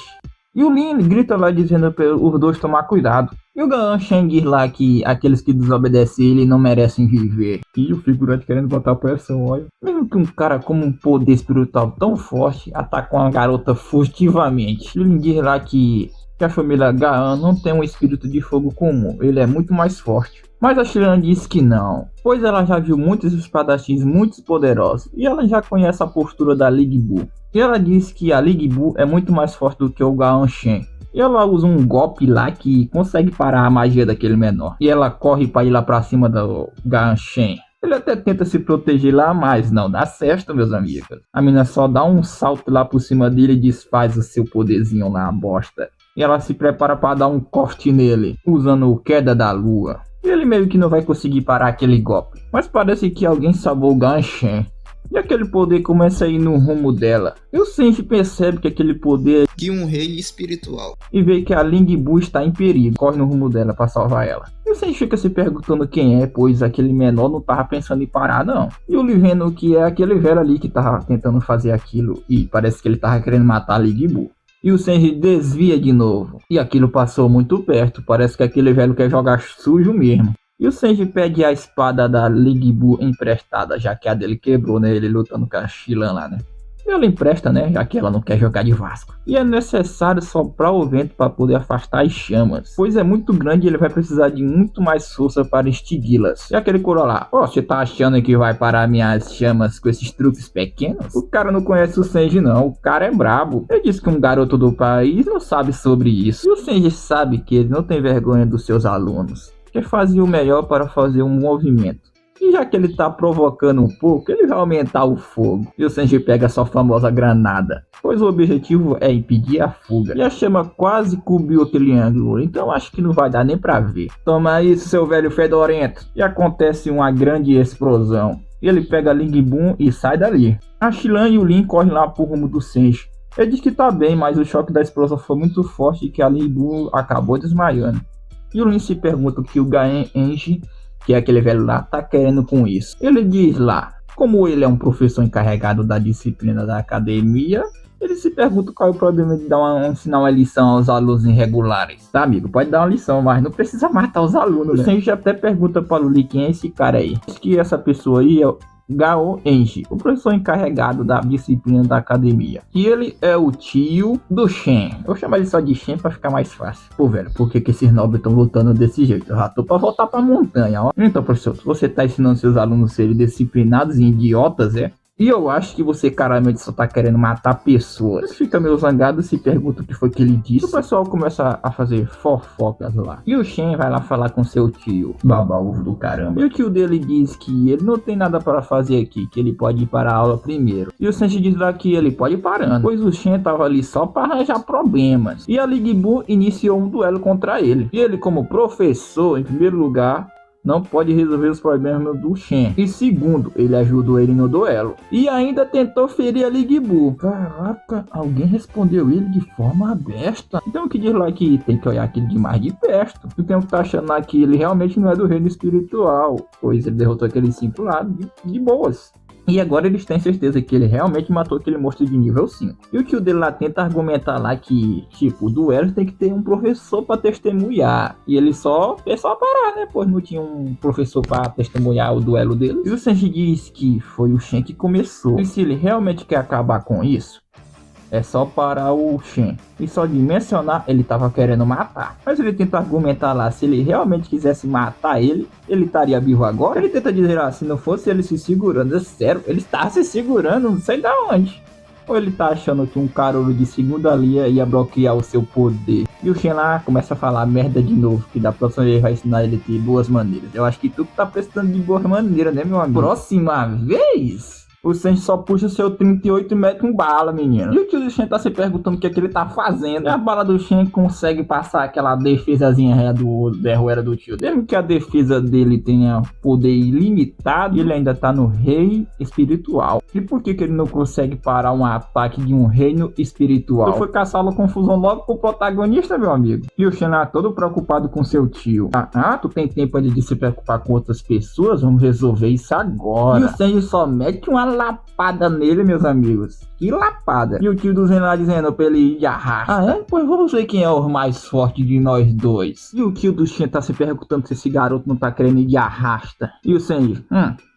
E o Lin grita lá dizendo para os dois tomar cuidado. E o Gashen diz lá que aqueles que desobedecem ele não merecem viver. E o figurante querendo botar pressão, olha. Mesmo que um cara com um poder espiritual tão forte ataque uma garota furtivamente. Ele diz lá que a família Gaan não tem um espírito de fogo comum. Ele é muito mais forte. Mas a Xilan diz que não, pois ela já viu muitos espadachins muito poderosos e ela já conhece a postura da Ling Bu. E ela diz que a Ling Bu é muito mais forte do que o Gaan Shen. E ela usa um golpe lá que consegue parar a magia daquele menor. E ela corre pra ir lá pra cima do Ganshen. Ele até tenta se proteger lá, mas não dá certo, meus amigos. A mina só dá um salto lá por cima dele e desfaz o seu poderzinho lá, bosta. E ela se prepara para dar um corte nele, usando o Queda da Lua. E ele meio que não vai conseguir parar aquele golpe. Mas parece que alguém salvou o Ganshen. E aquele poder começa a ir no rumo dela. E o Senji percebe que aquele poder é De um rei espiritual. e vê que a Ling Bu está em perigo. Corre no rumo dela para salvar ela. E o Senji fica se perguntando quem é, pois aquele menor não tava pensando em parar não. E o Lee vendo que é aquele velho ali que tava tentando fazer aquilo. E parece que ele tava querendo matar a Ling Bu. E o Senji desvia de novo. E aquilo passou muito perto. Parece que aquele velho quer jogar sujo mesmo. E o Senji pede a espada da Ling Bu emprestada, já que a dele quebrou, né? Ele lutando com a Xilan lá, né? E ela empresta, né? Já que ela não quer jogar de Vasco. E é necessário soprar o vento para poder afastar as chamas. Pois é muito grande e ele vai precisar de muito mais força para extingui-las. E aquele coro lá, ó, você tá achando que vai parar minhas chamas com esses truques pequenos? O cara não conhece o Senji não, o cara é brabo. Ele diz que um garoto do país não sabe sobre isso. E o Senji sabe que ele não tem vergonha dos seus alunos. Quer fazer o melhor para fazer um movimento. E já que ele tá provocando um pouco, ele vai aumentar o fogo. E o Senji pega sua famosa granada, pois o objetivo é impedir a fuga. E a chama quase cobriu aquele ângulo, então acho que não vai dar nem pra ver. Toma isso, seu velho fedorento. E acontece uma grande explosão. Ele pega a Ling Bu e sai dali. A Xilan e o Lin correm lá pro rumo do Senji. Ele diz que tá bem, mas o choque da explosão foi muito forte e que a Ling Bu acabou desmaiando. E o Lin se pergunta o que o Gaenji, que é aquele velho lá, tá querendo com isso. Ele diz lá, como ele é um professor encarregado da disciplina da academia, ele se pergunta qual é o problema de ensinar uma lição aos alunos irregulares. Tá, amigo? Pode dar uma lição, mas não precisa matar os alunos, né? O Senji até pergunta para o Lee quem é esse cara aí. Diz que essa pessoa aí é Gao Enji, o professor encarregado da disciplina da academia. E ele é o tio do Shen. Eu vou chamar ele só de Shen pra ficar mais fácil. Pô, velho, por que esses nobres estão lutando desse jeito? Eu já tô pra voltar pra montanha, ó. Então, professor, você tá ensinando seus alunos a serem disciplinados e idiotas, é? E eu acho que você claramente só tá querendo matar pessoas. Ele fica meio zangado e se pergunta o que foi que ele disse. O pessoal começa a fazer fofocas lá. E o Shen vai lá falar com seu tio, baba-ovo do caramba. E o tio dele diz que ele não tem nada para fazer aqui, que ele pode ir para a aula primeiro. E o Senji diz lá que ele pode ir parando, pois o Shen tava ali só para arranjar problemas. E a Ling Bu iniciou um duelo contra ele. E ele, como professor, em primeiro lugar, não pode resolver os problemas do Shen. E segundo, ele ajudou ele no duelo. E ainda tentou ferir a Ling Bu. Caraca, alguém respondeu ele de forma besta. Então o que diz lá que tem que olhar aquele de mais de perto. Então tá achando lá que ele realmente não é do reino espiritual, pois ele derrotou aquele 5 lá de boas. E agora eles têm certeza que ele realmente matou aquele monstro de nível 5. E o tio dele lá tenta argumentar lá que, tipo, o duelo tem que ter um professor pra testemunhar. E ele só fez só parar, né? Pois não tinha um professor pra testemunhar o duelo dele. E o Senji diz que foi o Shen que começou. E se ele realmente quer acabar com isso, é só parar o Shen. E só de mencionar, ele tava querendo matar. Mas ele tenta argumentar lá, se ele realmente quisesse matar ele estaria vivo agora? Ele tenta dizer se não fosse ele se segurando, é sério, ele está se segurando, não sei da onde. Ou ele tá achando que um carolo de segunda linha ia bloquear o seu poder. E o Shen lá começa a falar merda de novo, que da próxima vez vai ensinar ele a ter boas maneiras. Eu acho que tu tá precisando de boas maneiras, né, meu amigo? Próxima vez... O Senji só puxa o seu 38 e mete um bala, menino. E o tio do Shen tá se perguntando o que é que ele tá fazendo. E a bala do Shen consegue passar aquela defesazinha do derroera do tio. Mesmo que a defesa dele tenha poder ilimitado, ele ainda tá no rei espiritual. E por que ele não consegue parar um ataque de um reino espiritual? Ele foi caçar uma confusão logo pro protagonista, meu amigo. E o Shen lá todo preocupado com seu tio. Tu tem tempo de se preocupar com outras pessoas? Vamos resolver isso agora. E o Senji só mete uma lapada nele, meus amigos. Que lapada. E o tio do Zen lá dizendo pra ele ir de arrasta. Pois vamos ver quem é o mais forte de nós dois. E o tio do Shen tá se perguntando se esse garoto não tá querendo ir de arrasta. E o Senji,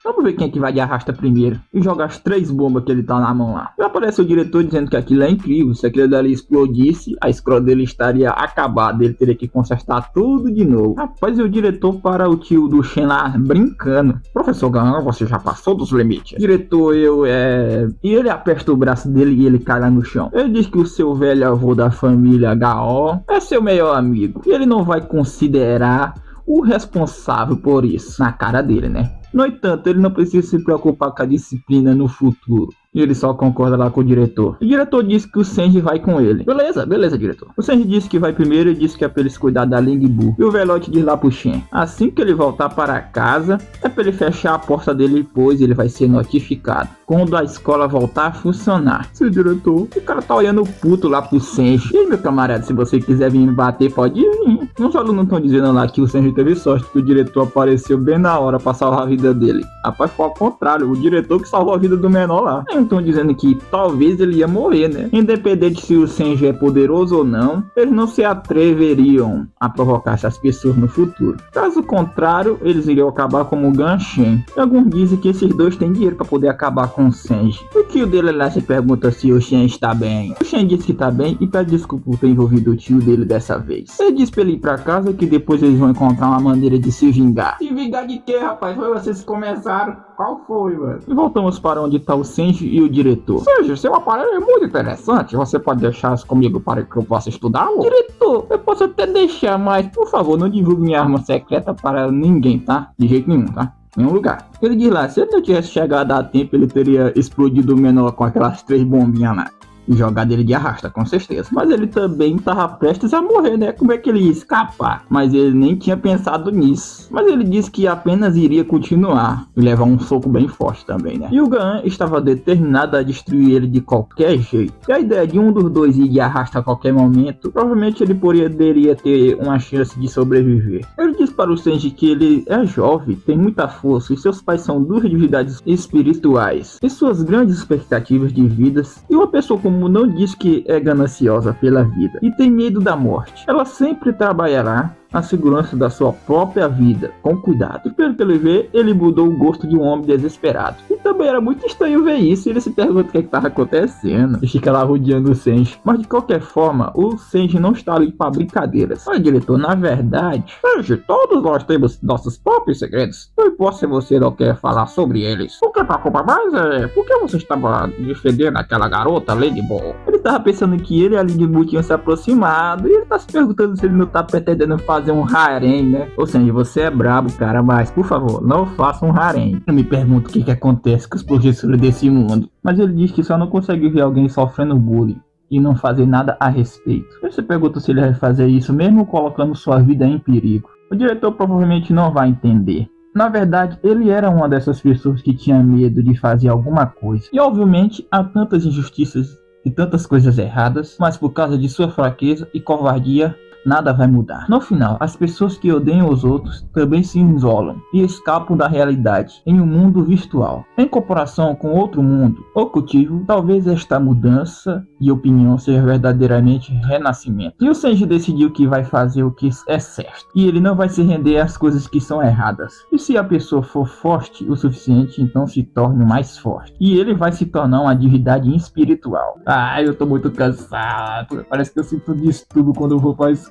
Vamos ver quem é que vai de arrasta primeiro e joga as 3 bombas que ele tá na mão lá. E aparece o diretor dizendo que aquilo é incrível. Se aquilo dali explodisse, a escola dele estaria acabada. Ele teria que consertar tudo de novo. Rapaz, e o diretor para o tio do Shen lá brincando. Professor Gahan, você já passou dos limites. Diretor, E ele aperta o braço dele e ele cai lá no chão. Ele diz que o seu velho avô da família Gao é seu melhor amigo. E ele não vai considerar o responsável por isso na cara dele, né? No entanto, ele não precisa se preocupar com a disciplina no futuro. E ele só concorda lá com o diretor. O diretor disse que o Senji vai com ele. Beleza, diretor. O Senji disse que vai primeiro e disse que é pra eles cuidar da Ling Bu. E o velhote diz lá pro Shen: assim que ele voltar para casa, é pra ele fechar a porta dele, pois ele vai ser notificado quando a escola voltar a funcionar. Seu diretor, o cara tá olhando puto lá pro Senji. E aí, meu camarada, se você quiser vir me bater, pode vir. Os alunos não estão dizendo lá que o Senji teve sorte, que o diretor apareceu bem na hora pra salvar a vida dele. Rapaz, foi ao contrário, o diretor que salvou a vida do menor lá. Estão dizendo que talvez ele ia morrer, né? Independente se o Senji é poderoso ou não, eles não se atreveriam a provocar essas pessoas no futuro. Caso contrário, eles iriam acabar como o Ganshen. E alguns dizem que esses dois têm dinheiro para poder acabar com o Senji. O tio dele lá se pergunta se o Shen está bem. O Shen diz que está bem e pede desculpa por ter envolvido o tio dele dessa vez. Ele diz pra ele ir pra casa que depois eles vão encontrar uma maneira de se vingar. Se vingar de quê, rapaz? Foi vocês que começaram. Qual foi, mano? E voltamos para onde tá o Senji e o diretor. Senji, seu aparelho é muito interessante. Você pode deixar isso comigo para que eu possa estudá-lo? Diretor, eu posso até deixar, mas por favor, não divulgue minha arma secreta para ninguém, tá? De jeito nenhum, tá? Nenhum lugar. Ele diz lá, se ele não tivesse chegado a tempo, ele teria explodido o menor com aquelas 3 bombinhas lá. E jogado ele de arrasta, com certeza. Mas ele também tava prestes a morrer, né? Como é que ele ia escapar? Mas ele nem tinha pensado nisso. Mas ele disse que apenas iria continuar e levar um soco bem forte também, né? E o Gahan estava determinado a destruir ele de qualquer jeito. E a ideia de um dos dois ir de arrasta a qualquer momento, provavelmente ele poderia ter uma chance de sobreviver. Ele disse para o Senji que ele é jovem, tem muita força e seus pais são duas divindades espirituais. E suas grandes expectativas de vidas. E uma pessoa como não diz que é gananciosa pela vida e tem medo da morte. Ela sempre trabalhará a segurança da sua própria vida, com cuidado. E pelo que ele vê, ele mudou o gosto de um homem desesperado. E também era muito estranho ver isso, e ele se pergunta o que estava acontecendo. E fica lá rodeando o Senji. Mas de qualquer forma, o Senji não está ali para brincadeiras. Olha, diretor, na verdade, Senji, todos nós temos nossos próprios segredos. Não importa se você não quer falar sobre eles. O que preocupa mais é por que você estava defendendo aquela garota, Lady Ball? Ele estava pensando que ele e a Lady Ball tinham se aproximado, e ele está se perguntando se ele não está pretendendo fazer um harém, né? Ou seja, você é brabo, cara, mas por favor, não faça um harém. Eu me pergunto o que acontece com os professores desse mundo. Mas ele diz que só não consegue ver alguém sofrendo bullying e não fazer nada a respeito. Eu se pergunto se ele vai fazer isso mesmo colocando sua vida em perigo. O diretor provavelmente não vai entender. Na verdade, ele era uma dessas pessoas que tinha medo de fazer alguma coisa. E obviamente, há tantas injustiças e tantas coisas erradas, mas por causa de sua fraqueza e covardia, nada vai mudar. No final, as pessoas que odeiam os outros também se isolam e escapam da realidade em um mundo virtual. Em comparação com outro mundo ocultivo, talvez esta mudança de opinião seja verdadeiramente renascimento. E o Senji decidiu que vai fazer o que é certo. E ele não vai se render às coisas que são erradas. E se a pessoa for forte o suficiente, então se torne mais forte. E ele vai se tornar uma divindade espiritual. Eu tô muito cansado. Parece que eu sinto disso tudo quando eu vou pra escola.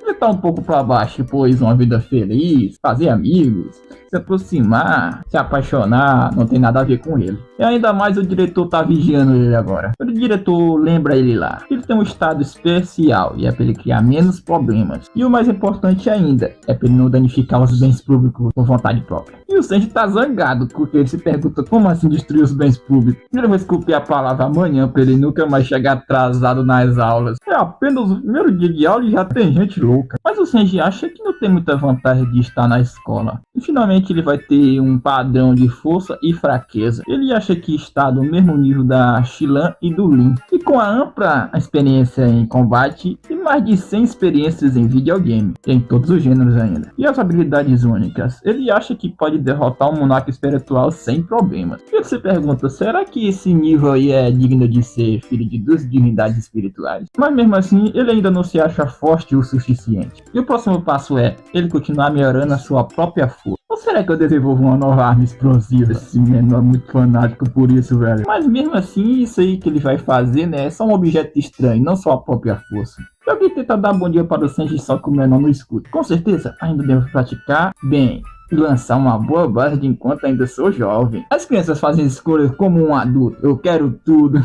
Ele tá um pouco pra baixo, pois uma vida feliz, fazer amigos, se aproximar, se apaixonar, não tem nada a ver com ele. E ainda mais o diretor tá vigiando ele agora. O diretor lembra ele lá. Ele tem um estado especial e é pra ele criar menos problemas. E o mais importante ainda, é pra ele não danificar os bens públicos por vontade própria. E o Senji tá zangado, porque ele se pergunta como assim destruir os bens públicos. Ele vai esculpir a palavra amanhã pra ele nunca mais chegar atrasado nas aulas. É apenas o primeiro dia de aula e já tem gente louca. Mas o Senji acha que não tem muita vantagem de estar na escola. E finalmente ele vai ter um padrão de força e fraqueza. Ele acha que está no mesmo nível da Xilan e do Lin. E com a ampla experiência em combate e mais de 100 experiências em videogame. Em todos os gêneros ainda. E as habilidades únicas. Ele acha que pode derrotar um monarca espiritual sem problemas. E ele se pergunta, será que esse nível aí é digno de ser filho de duas divindades espirituais? Mas mesmo assim, ele ainda não se acha forte o suficiente. suficiente. E o próximo passo é ele continuar melhorando a sua própria força. Ou será que eu desenvolvo uma nova arma explosiva? Esse menor é muito fanático por isso, velho. Mas mesmo assim, isso aí que ele vai fazer, né, é só um objeto estranho, não só a própria força. Se alguém tentar dar bom dia para o Sanji só que o menor não escuta, com certeza ainda devo praticar bem e lançar uma boa base de enquanto ainda sou jovem. As crianças fazem escolhas como um adulto, eu quero tudo.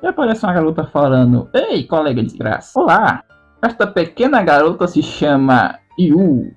E aparece uma garota falando: ei, colega desgraça. Olá, esta pequena garota se chama Yu.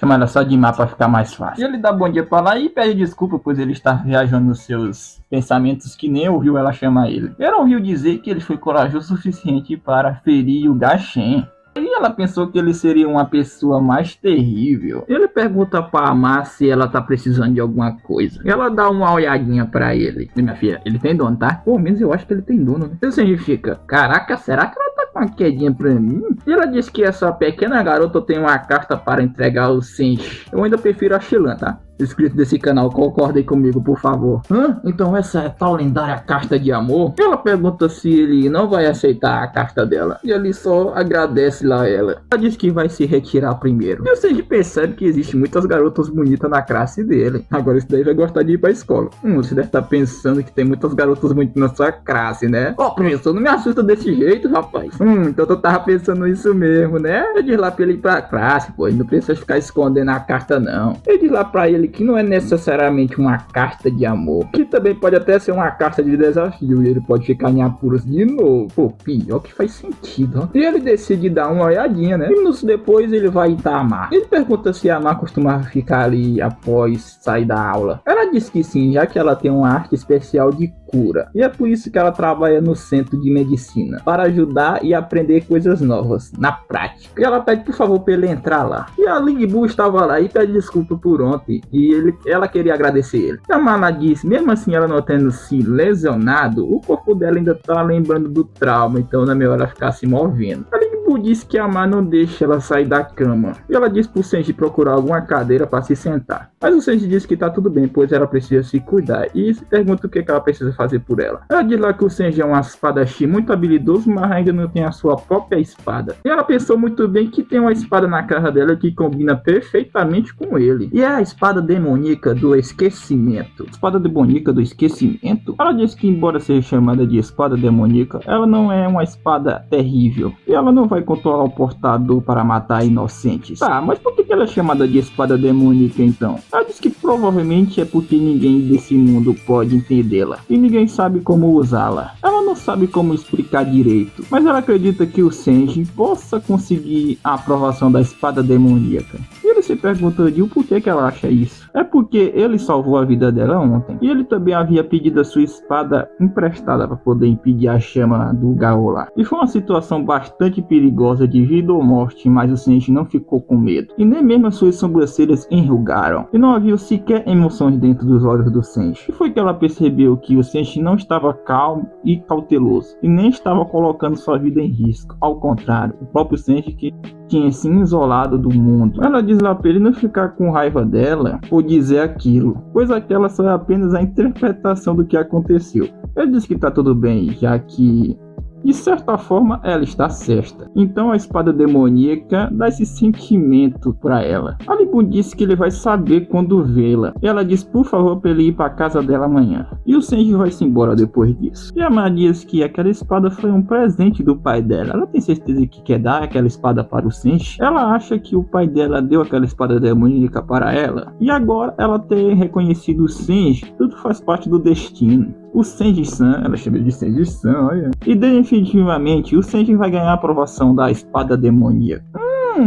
Chama ela só de Má pra ficar mais fácil. E ele dá bom dia pra lá e pede desculpa, pois ele está viajando nos seus pensamentos que nem ouviu ela chamar ele. Ela ouviu dizer que ele foi corajoso o suficiente para ferir o Gashen. E ela pensou que ele seria uma pessoa mais terrível. Ele pergunta pra Amar se ela tá precisando de alguma coisa. Ela dá uma olhadinha pra ele. E minha filha, ele tem dono, tá? Pelo menos eu acho que ele tem dono, né? Então você fica: caraca, será que ela tá com uma quedinha pra mim? E ela diz que essa pequena garota tem uma carta para entregar ao Senshi. Eu ainda prefiro a Shilan, tá? Inscrito desse canal, concordem comigo, por favor. Então essa é a tal lendária carta de amor? Ela pergunta se ele não vai aceitar a carta dela. E ele só agradece lá ela. Ela diz que vai se retirar primeiro. E o Sanji percebe que existe muitas garotas bonitas na classe dele. Agora isso daí vai gostar de ir pra escola. Você deve estar pensando que tem muitas garotas bonitas na sua classe, né? Ó, professor, não me assusta desse jeito, rapaz. Então tu tava pensando isso mesmo, né? Eu diz lá pra ele ir pra classe, pô. Ele não precisa ficar escondendo a carta, não. Eu diz lá pra ele que não é necessariamente uma carta de amor, que também pode até ser uma carta de desafio, e ele pode ficar em apuros de novo. Pô, pior que faz sentido, ó. E ele decide dar uma olhadinha, né? E minutos depois ele vai estar Amar. Ele pergunta se a Amar costumava ficar ali após sair da aula. Ela diz que sim, já que ela tem uma arte especial de cura. E é por isso que ela trabalha no centro de medicina, para ajudar e aprender coisas novas, na prática. E ela pede por favor para ele entrar lá. E a Ling Bu estava lá e pede desculpa por ontem. E ela queria agradecer ele. E a Mala diz, mesmo assim ela não tendo se lesionado, o corpo dela ainda tá lembrando do trauma, então não é melhor ela ficar se movendo. A Ling Bu diz que a Amar não deixa ela sair da cama. E ela diz pro Sanji procurar alguma cadeira para se sentar. Mas o Sanji diz que tá tudo bem, pois ela precisa se cuidar. E se pergunta o que ela precisa fazer por ela. Ela diz lá que o Sanji é um espadachim muito habilidoso, mas ainda não tem a sua própria espada. E ela pensou muito bem que tem uma espada na casa dela que combina perfeitamente com ele. E é a espada demoníaca do esquecimento. Espada demoníaca do esquecimento? Ela diz que embora seja chamada de espada demoníaca, ela não é uma espada terrível. E ela não vai controlar o portador para matar inocentes. Tá, mas por que ela é chamada de espada demoníaca então? Ela diz que provavelmente é porque ninguém desse mundo pode entendê-la. E ninguém sabe como usá-la. Ela não sabe como explicar direito, mas ela acredita que o Sanji possa conseguir a aprovação da espada demoníaca. E ele se pergunta de o porquê que ela acha isso. É porque ele salvou a vida dela ontem. E ele também havia pedido a sua espada emprestada para poder impedir a chama do Gao lá. E foi uma situação bastante perigosa de vida ou morte, mas o Sanji não ficou com medo. E nem mesmo as suas sobrancelhas enrugaram. E não havia sequer emoções dentro dos olhos do Sanji. E foi que ela percebeu que o Sanji não estava calmo e cauteloso. E nem estava colocando sua vida em risco. Ao contrário, o próprio Sanji que tinha se isolado do mundo. Ela diz lá para ele não ficar com raiva dela por dizer aquilo, pois aquela só é apenas a interpretação do que aconteceu. Ele diz que tá tudo bem, já que de certa forma ela está certa. Então a espada demoníaca dá esse sentimento para ela. A Ling Bu disse que ele vai saber quando vê-la. Ela diz por favor para ele ir para casa dela amanhã. E o Sanji vai se embora depois disso. E a Amar diz que aquela espada foi um presente do pai dela. Ela tem certeza que quer dar aquela espada para o Sanji. Ela acha que o pai dela deu aquela espada demoníaca para ela. E agora ela ter reconhecido o Sanji, tudo faz parte do destino. O Sanji-san, ela chama de Sanji-san, olha. E definitivamente o Sanji vai ganhar a aprovação da espada demoníaca.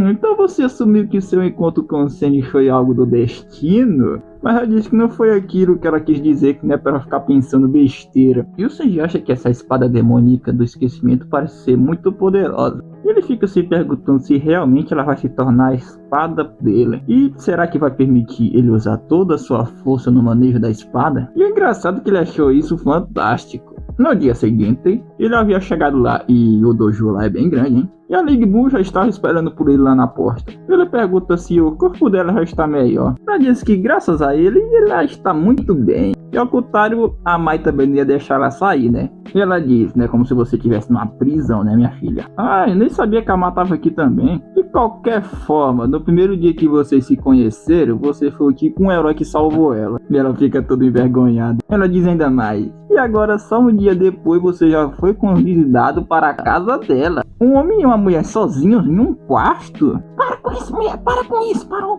Então você assumiu que seu encontro com o Sanji foi algo do destino? Mas ela disse que não foi aquilo que ela quis dizer, que não é para ficar pensando besteira. E o Sanji acha que essa espada demoníaca do esquecimento parece ser muito poderosa. E ele fica se perguntando se realmente ela vai se tornar a espada dele. E será que vai permitir ele usar toda a sua força no manejo da espada? E é engraçado que ele achou isso fantástico. No dia seguinte, ele havia chegado lá e o dojo lá é bem grande, hein? E a Ling Bu já estava esperando por ele lá na porta. Ele pergunta se o corpo dela já está melhor. Ela diz que graças a ele, ela está muito bem. E ao contrário, a Mai também não ia deixar ela sair, né? E ela diz, né, como se você estivesse numa prisão, né, minha filha? Ah, eu nem sabia que a Mai tava aqui também. De qualquer forma, no primeiro dia que vocês se conheceram, você foi tipo um herói que salvou ela. E ela fica toda envergonhada. Ela diz ainda mais. E agora, só um dia depois, você já foi convidado para a casa dela. Um homem e uma mulher sozinhos em um quarto? Para com isso, mulher, para com isso, parou.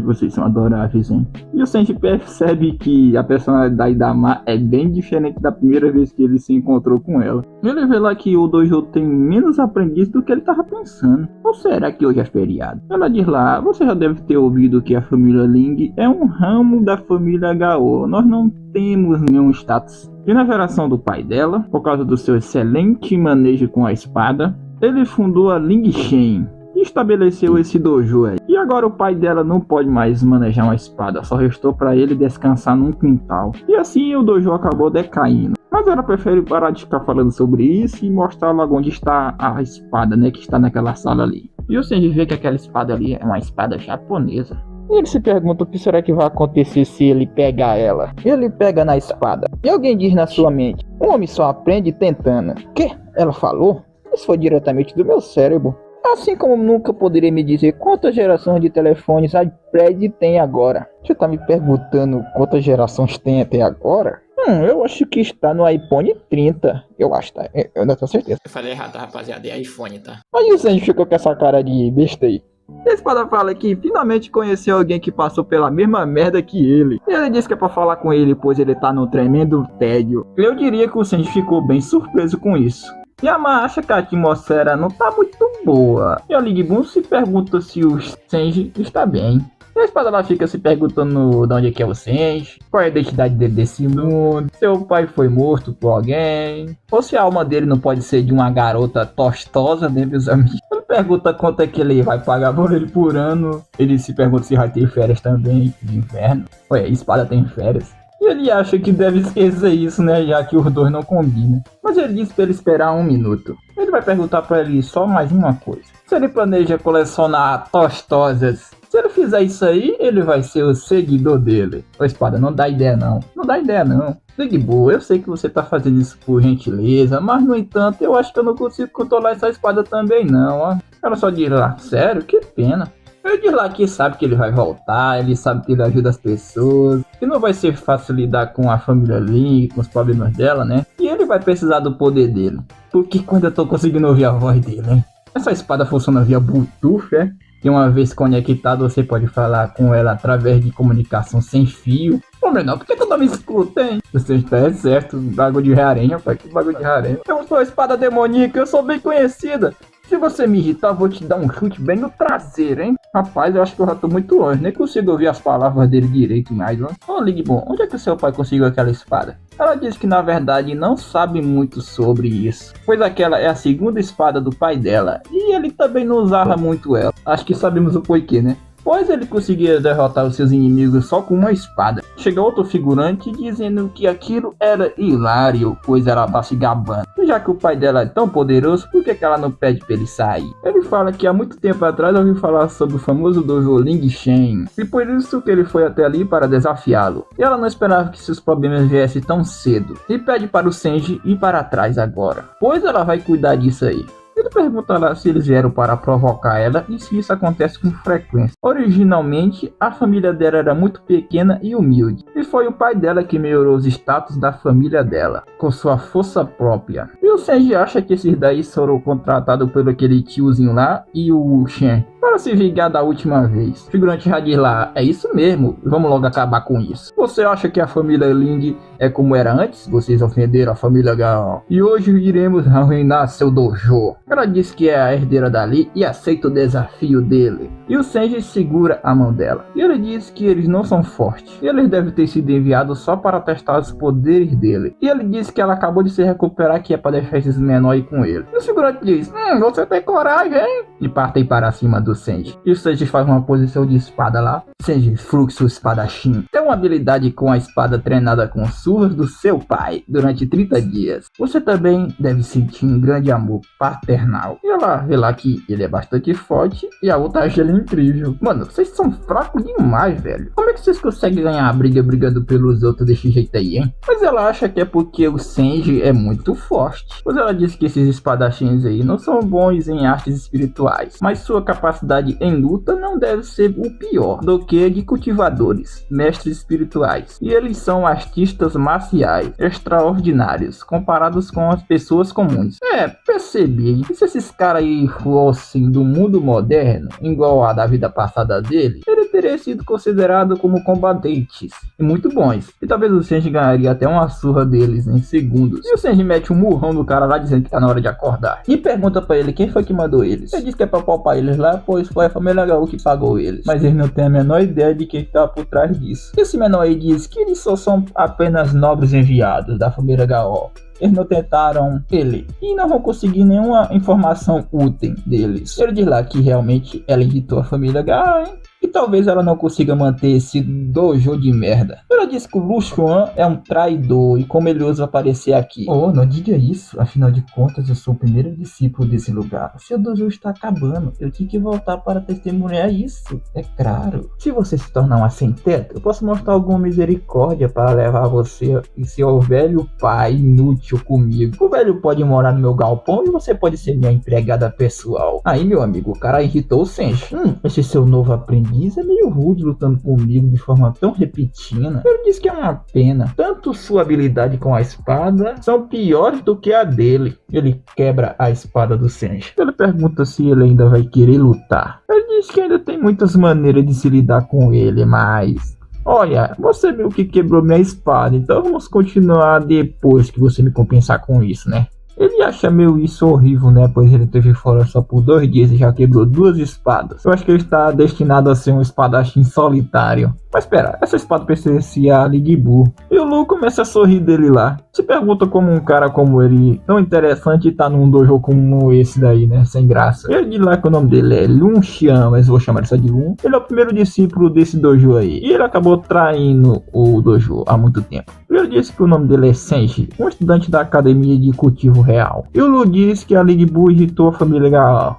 Vocês são adoráveis, hein? E o Senji percebe que a personalidade da Ma é bem diferente da primeira vez que ele se encontrou com ela. Ele vê lá que o dojo tem menos aprendiz do que ele estava pensando. Ou será que hoje é feriado? Ela diz lá, você já deve ter ouvido que a família Ling é um ramo da família Gao. Nós não temos nenhum status. E na geração do pai dela, por causa do seu excelente manejo com a espada, ele fundou a Ling Shen e estabeleceu esse dojo aí. E agora o pai dela não pode mais manejar uma espada, só restou para ele descansar num quintal. E assim o dojo acabou decaindo. Mas ela prefere parar de ficar falando sobre isso e mostrar logo onde está a espada, né, que está naquela sala ali. E o Senji vê que aquela espada ali é uma espada japonesa. E ele se pergunta o que será que vai acontecer se ele pegar ela. Ele pega na espada. E alguém diz na sua mente, um homem só aprende tentando. Que? Ela falou? Isso foi diretamente do meu cérebro. Assim como nunca poderia me dizer quantas gerações de telefones a Fred tem agora. Você tá me perguntando quantas gerações tem até agora? Eu acho que está no iPhone 30. Eu acho, tá? Eu não tenho certeza. Eu falei errado, rapaziada, é iPhone, tá? Aí o Sanji ficou com essa cara de besta aí. E a espada fala que finalmente conheceu alguém que passou pela mesma merda que ele. E ele disse que é pra falar com ele, pois ele tá num tremendo tédio. Eu diria que o Sanji ficou bem surpreso com isso. E a Ma acha que a atmosfera não tá muito boa. E a Ling Bum se pergunta se o Sanji está bem. E a espada lá fica se perguntando de onde é que é o Senji, qual é a identidade dele desse mundo, se o pai foi morto por alguém, ou se a alma dele não pode ser de uma garota tostosa, né, meus amigos. Ele pergunta quanto é que ele vai pagar por ele por ano. Ele se pergunta se vai ter férias também, de inverno. Ué, a espada tem férias. E ele acha que deve esquecer isso, né, já que os dois não combinam. Mas ele diz pra ele esperar 1 minuto. Ele vai perguntar pra ele só mais uma coisa. Se ele planeja colecionar tostosas, se ele fizer isso aí, ele vai ser o seguidor dele. Ô espada, não dá ideia não. Não dá ideia não. De boa, eu sei que você tá fazendo isso por gentileza, mas no entanto, eu acho que eu não consigo controlar essa espada também não, ó. Ela só diz lá, sério? Que pena. Ele diz lá que sabe que ele vai voltar, ele sabe que ele ajuda as pessoas, que não vai ser fácil lidar com a família Ling, com os problemas dela, né? E ele vai precisar do poder dele. Porque quando eu tô conseguindo ouvir a voz dele, hein? Essa espada funciona via Bluetooth, é? E uma vez conectado, você pode falar com ela através de comunicação sem fio. Pô, menor, por que tu não me escuta, hein? Você está certo, bagulho de harém, rapaz, que bagulho de harém. Eu sou a espada demoníaca, eu sou bem conhecida. Se você me irritar, eu vou te dar um chute bem no traseiro, hein? Rapaz, eu acho que eu já tô muito longe, nem consigo ouvir as palavras dele direito mais, ó. Ô, Ling Bum, onde é que seu pai conseguiu aquela espada? Ela diz que na verdade não sabe muito sobre isso, pois aquela é a segunda espada do pai dela, e ele também não usava muito ela. Acho que sabemos o porquê, né? Pois ele conseguia derrotar os seus inimigos só com uma espada. Chega outro figurante dizendo que aquilo era hilário, pois ela estava se gabando. E já que o pai dela é tão poderoso, por que ela não pede pra ele sair? Ele fala que há muito tempo atrás ouviu falar sobre o famoso dojo Ling Shen, e por isso que ele foi até ali para desafiá-lo. E ela não esperava que seus problemas viessem tão cedo, e pede para o Senji ir para trás agora, pois ela vai cuidar disso aí. Ele pergunta lá se eles vieram para provocar ela e se isso acontece com frequência. Originalmente, a família dela era muito pequena e humilde, e foi o pai dela que melhorou os status da família dela, com sua força própria. E o Senji acha que esses daí foram contratados pelo aquele tiozinho lá e o Shen, para se vingar da última vez. O figurante já diz lá, é isso mesmo, vamos logo acabar com isso. Você acha que a família Ling é como era antes? Vocês ofenderam a família Gao. E hoje iremos arruinar seu dojo. Ela diz que é a herdeira dali e aceita o desafio dele. E o Senji segura a mão dela. E ele diz que eles não são fortes. E eles devem ter sido enviados só para testar os poderes dele. E ele diz que ela acabou de se recuperar, que é para deixar esses menores com ele. E o figurante diz, você tem coragem, hein? e partem para cima do Senji. E o Senji faz uma posição de espada lá. Senji, fluxo espadachim. Tem uma habilidade com a espada treinada com surras do seu pai durante 30 dias. Você também deve sentir um grande amor paternal. E ela vê lá que ele é bastante forte e a outra acha ele incrível. Mano, vocês são fracos demais, velho. Como é que vocês conseguem ganhar a briga brigando pelos outros desse jeito aí, hein? Mas ela acha que é porque o Senji é muito forte. Pois ela diz que esses espadachins aí não são bons em artes espirituais, mas sua capacidade em luta não deve ser o pior do que a de cultivadores, mestres espirituais. E eles são artistas marciais extraordinários comparados com as pessoas comuns. Percebi. E se esses caras aí fossem do mundo moderno, igual a da vida passada dele, ele teria sido considerado como combatentes e muito bons. E talvez o Senji ganharia até uma surra deles em segundos. E o Senji mete um murrão do cara lá dizendo que tá na hora de acordar. E pergunta pra ele quem foi que mandou eles. Ele diz que é pra poupar eles lá, pois foi a família Gaô que pagou eles. Mas eles não têm a menor ideia de quem tá por trás disso. Esse menor aí diz que eles só são apenas nobres enviados da família Gaô. Eles não tentaram ele e não vão conseguir nenhuma informação útil deles. Ele diz lá que realmente ela irritou a família Gaô, hein? E talvez ela não consiga manter esse dojo de merda. Ela diz que o Lu Xuan é um traidor e como ele ousa aparecer aqui. Oh, não diga isso. Afinal de contas, eu sou o primeiro discípulo desse lugar. Seu dojo está acabando. Eu tinha que voltar para testemunhar isso. É claro. Se você se tornar um sem-teto, eu posso mostrar alguma misericórdia para levar você e seu velho pai inútil comigo. O velho pode morar no meu galpão e você pode ser minha empregada pessoal. Aí, meu amigo, o cara irritou o Senji. Esse seu novo aprendiz é meio rude lutando comigo de forma tão repentina. Ele diz que é uma pena. Tanto sua habilidade com a espada são piores do que a dele. Ele quebra a espada do Senji. Ele pergunta se ele ainda vai querer lutar. Ele diz que ainda tem muitas maneiras de se lidar com ele, mas... Olha, você meio que quebrou minha espada, então vamos continuar depois que você me compensar com isso, né? Ele acha meio isso horrível, né? Pois ele teve fora só por 2 dias e já quebrou 2 espadas. Eu acho que ele está destinado a ser um espadachim solitário. Mas espera, essa espada pertencia a League Buu. E o Lu começa a sorrir dele lá. Se pergunta como um cara como ele, tão interessante, tá num dojo como esse daí, né? Sem graça. Ele diz lá que o nome dele é Lun Xian, mas eu vou chamar ele só de Lun. Ele é o primeiro discípulo desse dojo aí. E ele acabou traindo o dojo há muito tempo. Ele disse que o nome dele é Senji, um estudante da academia de cultivo real. E o Lu diz que a League Buu irritou a família Gaô.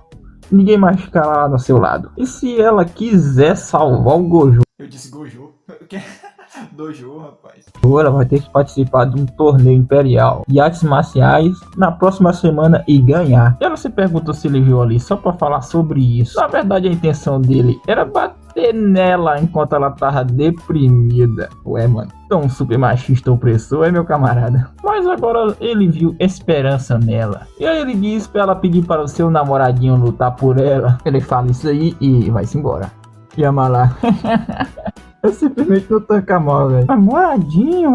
Ninguém mais fica lá do seu lado. E se ela quiser salvar o Gojo? Eu disse Gojo. Dojo, rapaz. Ela vai ter que participar de um torneio imperial de artes marciais na próxima semana e ganhar. E ela se pergunta se ele viu ali só pra falar sobre isso. Na verdade, a intenção dele era bater nela enquanto ela tava deprimida. Ué, mano, tão super machista opressor, é meu camarada. Mas agora ele viu esperança nela. E aí ele diz pra ela pedir para o seu namoradinho lutar por ela. Ele fala isso aí e vai-se embora. E a Malá. Eu simplesmente não tanca mal, velho. Namoradinho,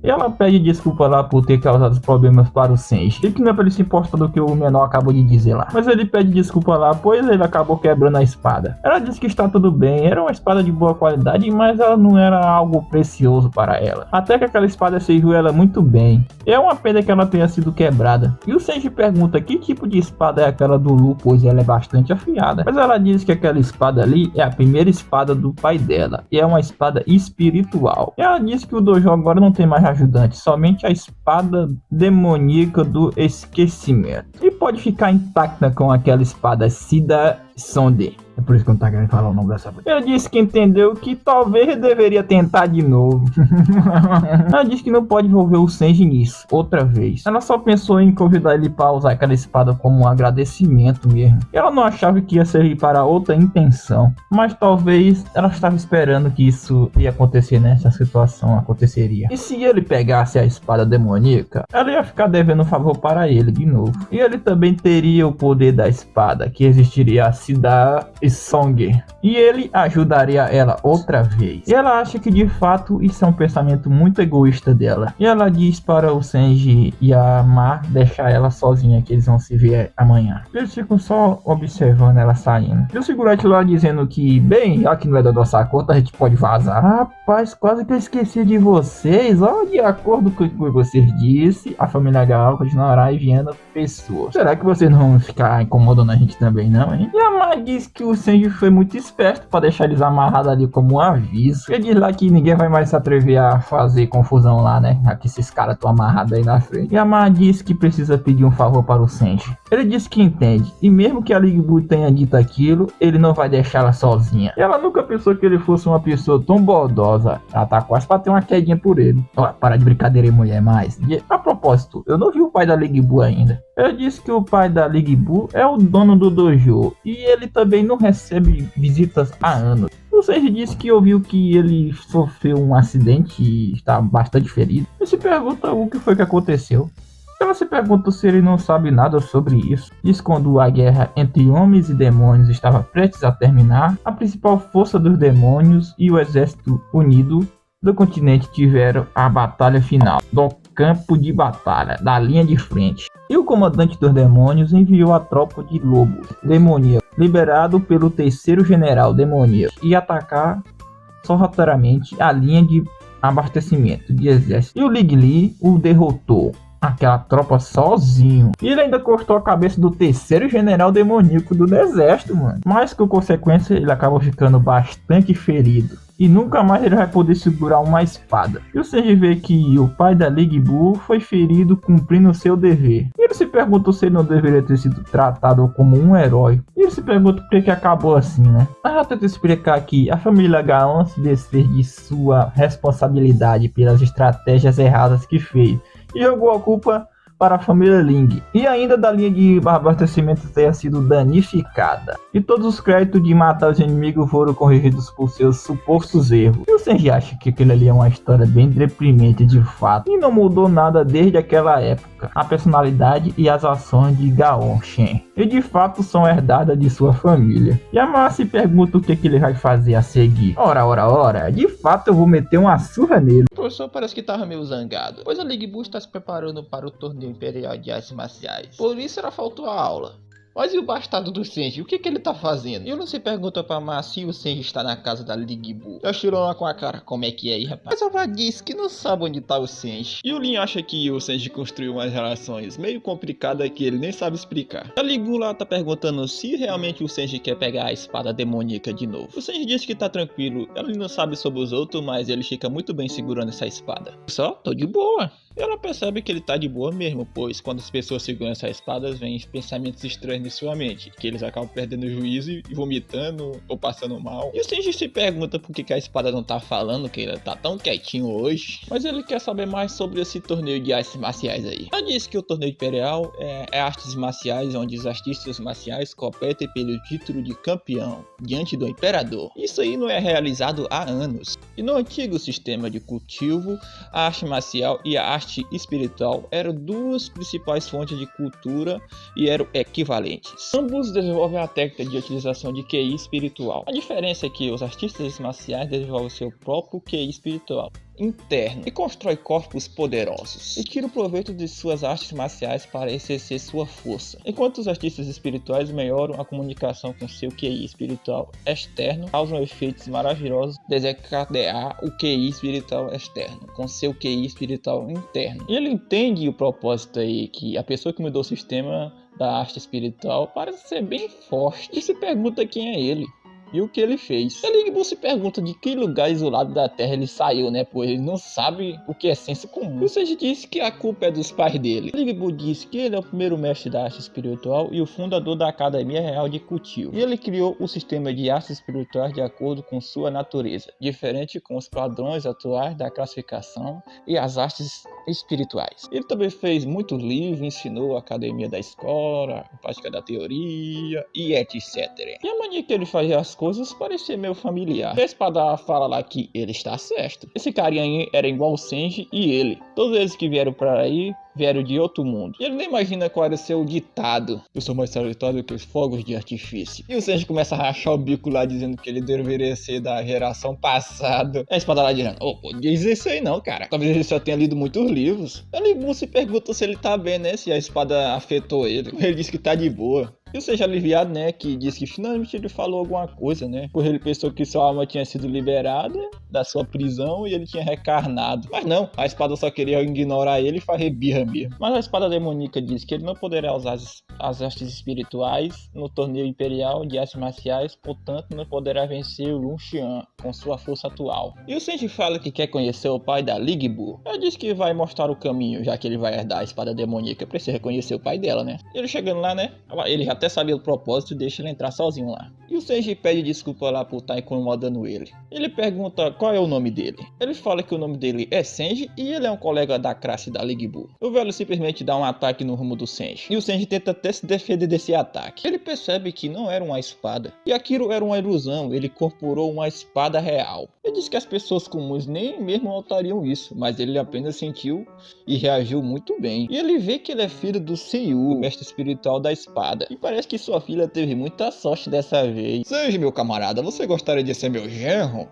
E ela pede desculpa lá por ter causado problemas para o Senji. E que não é pra ele se importar do que o menor acabou de dizer lá. Mas ele pede desculpa lá, pois ele acabou quebrando a espada. Ela diz que está tudo bem, era uma espada de boa qualidade, mas ela não era algo precioso para ela. Até que aquela espada serviu ela muito bem. É uma pena que ela tenha sido quebrada. E o Senji pergunta que tipo de espada é aquela do Lu, pois ela é bastante afiada. Mas ela diz que aquela espada ali é a primeira espada do pai dela. E é uma espada espiritual. E ela diz que o dojo agora não tem mais ajudante, somente a espada demoníaca do esquecimento. E pode ficar intacta com aquela espada Sida Sonde. É por isso que eu não tá querendo falar o nome dessa coisa. Ela disse que entendeu que talvez deveria tentar de novo. Ela disse que não pode envolver o Senji nisso outra vez. Ela só pensou em convidar ele para usar aquela espada como um agradecimento mesmo. Ela não achava que ia servir para outra intenção. Mas talvez ela estava esperando que isso ia acontecer, né? Essa situação aconteceria. E se ele pegasse a espada demoníaca, ela ia ficar devendo um favor para ele de novo. E ele também teria o poder da espada, que existiria a Sida e Song, e ele ajudaria ela outra vez. E ela acha que de fato isso é um pensamento muito egoísta dela. E ela diz para o Senji e a Ma deixar ela sozinha, que eles vão se ver amanhã. Eles ficam só observando ela saindo. E o segurante lá dizendo que, bem, já que não é da nossa conta, a gente pode vazar. Rapaz, quase que eu esqueci de vocês. Ó, de acordo com o que vocês disse, a família Gal continuará enviando pessoas. Será que vocês não vão ficar incomodando a gente também, não, hein? E a Ma diz que o Senji foi muito esperto para deixar eles amarrados ali como um aviso. Ele diz lá que ninguém vai mais se atrever a fazer confusão lá, né? Aqui esses caras estão amarrados aí na frente. E a Ma diz que precisa pedir um favor para o Senji. Ele diz que entende, e mesmo que a Ligbu tenha dito aquilo, ele não vai deixá-la sozinha. E ela nunca pensou que ele fosse uma pessoa tão bondosa. Ela tá quase pra ter uma quedinha por ele. Ó, para de brincadeira aí, mulher, mais. E, a propósito, eu não vi o pai da Ligbu ainda. Ele disse que o pai da Ligbu é o dono do dojo, e ele também não recebe visitas há anos. O Senji disse que ouviu que ele sofreu um acidente e está bastante ferido. E se pergunta o que foi que aconteceu. Ela se pergunta se ele não sabe nada sobre isso. Diz que quando a guerra entre homens e demônios estava prestes a terminar, a principal força dos demônios e o exército unido do continente tiveram a batalha final, do campo de batalha, da linha de frente. E o comandante dos demônios enviou a tropa de lobos demoníacos, liberado pelo terceiro general demoníaco, e atacar sorrateiramente a linha de abastecimento de exército. E o Lig Li o derrotou. Aquela tropa sozinho. E ele ainda cortou a cabeça do terceiro general demoníaco do exército, mano. Mas com consequência ele acabou ficando bastante ferido. E nunca mais ele vai poder segurar uma espada. E o Senji vê que o pai da Ligbu foi ferido cumprindo seu dever. E ele se pergunta se ele não deveria ter sido tratado como um herói. E ele se pergunta por que acabou assim, né? Mas eu tento explicar que a família Gaon se desfez de sua responsabilidade pelas estratégias erradas que fez. E jogou a culpa para a família Ling, e ainda da linha de abastecimento ter sido danificada. E todos os créditos de matar os inimigos foram corrigidos por seus supostos erros. E o Senji acha que aquilo ali é uma história bem deprimente de fato, e não mudou nada desde aquela época. A personalidade e as ações de Gaon Shen, e de fato são herdadas de sua família. E a Ma se pergunta o que ele vai fazer a seguir. Ora, de fato eu vou meter uma surra nele. O professor parece que tava meio zangado, pois a Ligbu está se preparando para o torneio imperial de artes marciais. Por isso ela faltou a aula. Mas e o bastardo do Senji? O que ele tá fazendo? E eu não se pergunta pra Ma se o Senji está na casa da Ligbu. Já tirou lá com a cara, como é que é aí, rapaz? Mas ela disse que não sabe onde tá o Senji. E o Lin acha que o Senji construiu umas relações meio complicadas que ele nem sabe explicar. A Ligbu lá tá perguntando se realmente o Senji quer pegar a espada demoníaca de novo. O Senji diz que tá tranquilo, ele não sabe sobre os outros, mas ele fica muito bem segurando essa espada. Só, tô de boa. E ela percebe que ele tá de boa mesmo, pois quando as pessoas seguram essas espadas, vêm pensamentos estranhos em sua mente, que eles acabam perdendo o juízo e vomitando ou passando mal. E o Senji se pergunta por que a espada não tá falando, que ele tá tão quietinho hoje, mas ele quer saber mais sobre esse torneio de artes marciais aí. Ela disse que o torneio imperial é artes marciais onde os artistas marciais competem pelo título de campeão diante do imperador. Isso aí não é realizado há anos. E no antigo sistema de cultivo, a arte marcial e a arte espiritual eram duas principais fontes de cultura e eram equivalentes. Ambos desenvolvem a técnica de utilização de QI espiritual. A diferença é que os artistas marciais desenvolvem seu próprio QI espiritual interno e constrói corpos poderosos e tira o proveito de suas artes marciais para exercer sua força, enquanto os artistas espirituais melhoram a comunicação com seu QI espiritual externo, causam efeitos maravilhosos desencadear o QI espiritual externo com seu QI espiritual interno. E ele entende o propósito aí, que a pessoa que mudou o sistema da arte espiritual parece ser bem forte, e se pergunta quem é ele e o que ele fez. A Ligbu se pergunta de que lugar isolado da Terra ele saiu, né? Pois ele não sabe o que é senso comum. O Senji disse que a culpa é dos pais dele. A Ligbu disse que ele é o primeiro mestre da arte espiritual e o fundador da Academia Real de Cultivo. E ele criou o sistema de artes espirituais de acordo com sua natureza, diferente com os padrões atuais da classificação e as artes espirituais. Ele também fez muitos livros, ensinou a academia da escola, a prática da teoria e etc. E a mania que ele fazia as coisas parecia meio familiar. A espada fala lá que ele está certo. Esse carinha aí era igual o Senji e ele. Todos eles que vieram para aí vieram de outro mundo. E ele nem imagina qual era o seu ditado. Eu sou mais talentoso que os fogos de artifício. E o Sanji começa a rachar o bico lá, dizendo que ele deveria ser da geração passada. A espada lá dizendo, diz isso aí não, cara. Talvez ele só tenha lido muitos livros. Ele se pergunta se ele tá bem, né? Se a espada afetou ele. Ele diz que tá de boa. E o Sanji aliviado, né, que diz que finalmente ele falou alguma coisa, né, porque ele pensou que sua alma tinha sido liberada da sua prisão e ele tinha recarnado. Mas não, a espada só queria ignorar ele e fazer birra mesmo. Mas a espada demoníaca diz que ele não poderá usar as artes espirituais no torneio imperial de artes marciais, portanto não poderá vencer o Lu Xian com sua força atual. E o Sanji fala que quer conhecer o pai da Lig Boo. Ela diz que vai mostrar o caminho, já que ele vai herdar a espada demoníaca, precisa reconhecer o pai dela, né. Ele chegando lá, né, ele já até sabia o propósito e deixa ele entrar sozinho lá. E o Sanji pede desculpa lá por estar incomodando ele. Ele pergunta qual é o nome dele. Ele fala que o nome dele é Sanji e ele é um colega da classe da Lig Boo. O velho simplesmente dá um ataque no rumo do Sanji. E o Sanji tenta até se defender desse ataque. Ele percebe que não era uma espada. E aquilo era uma ilusão. Ele incorporou uma espada real. Ele diz que as pessoas comuns nem mesmo notariam isso. Mas ele apenas sentiu e reagiu muito bem. E ele vê que ele é filho do Senhor, o mestre espiritual da espada. E parece que sua filha teve muita sorte dessa vez. Sanji, meu camarada, você gostaria de ser meu genro?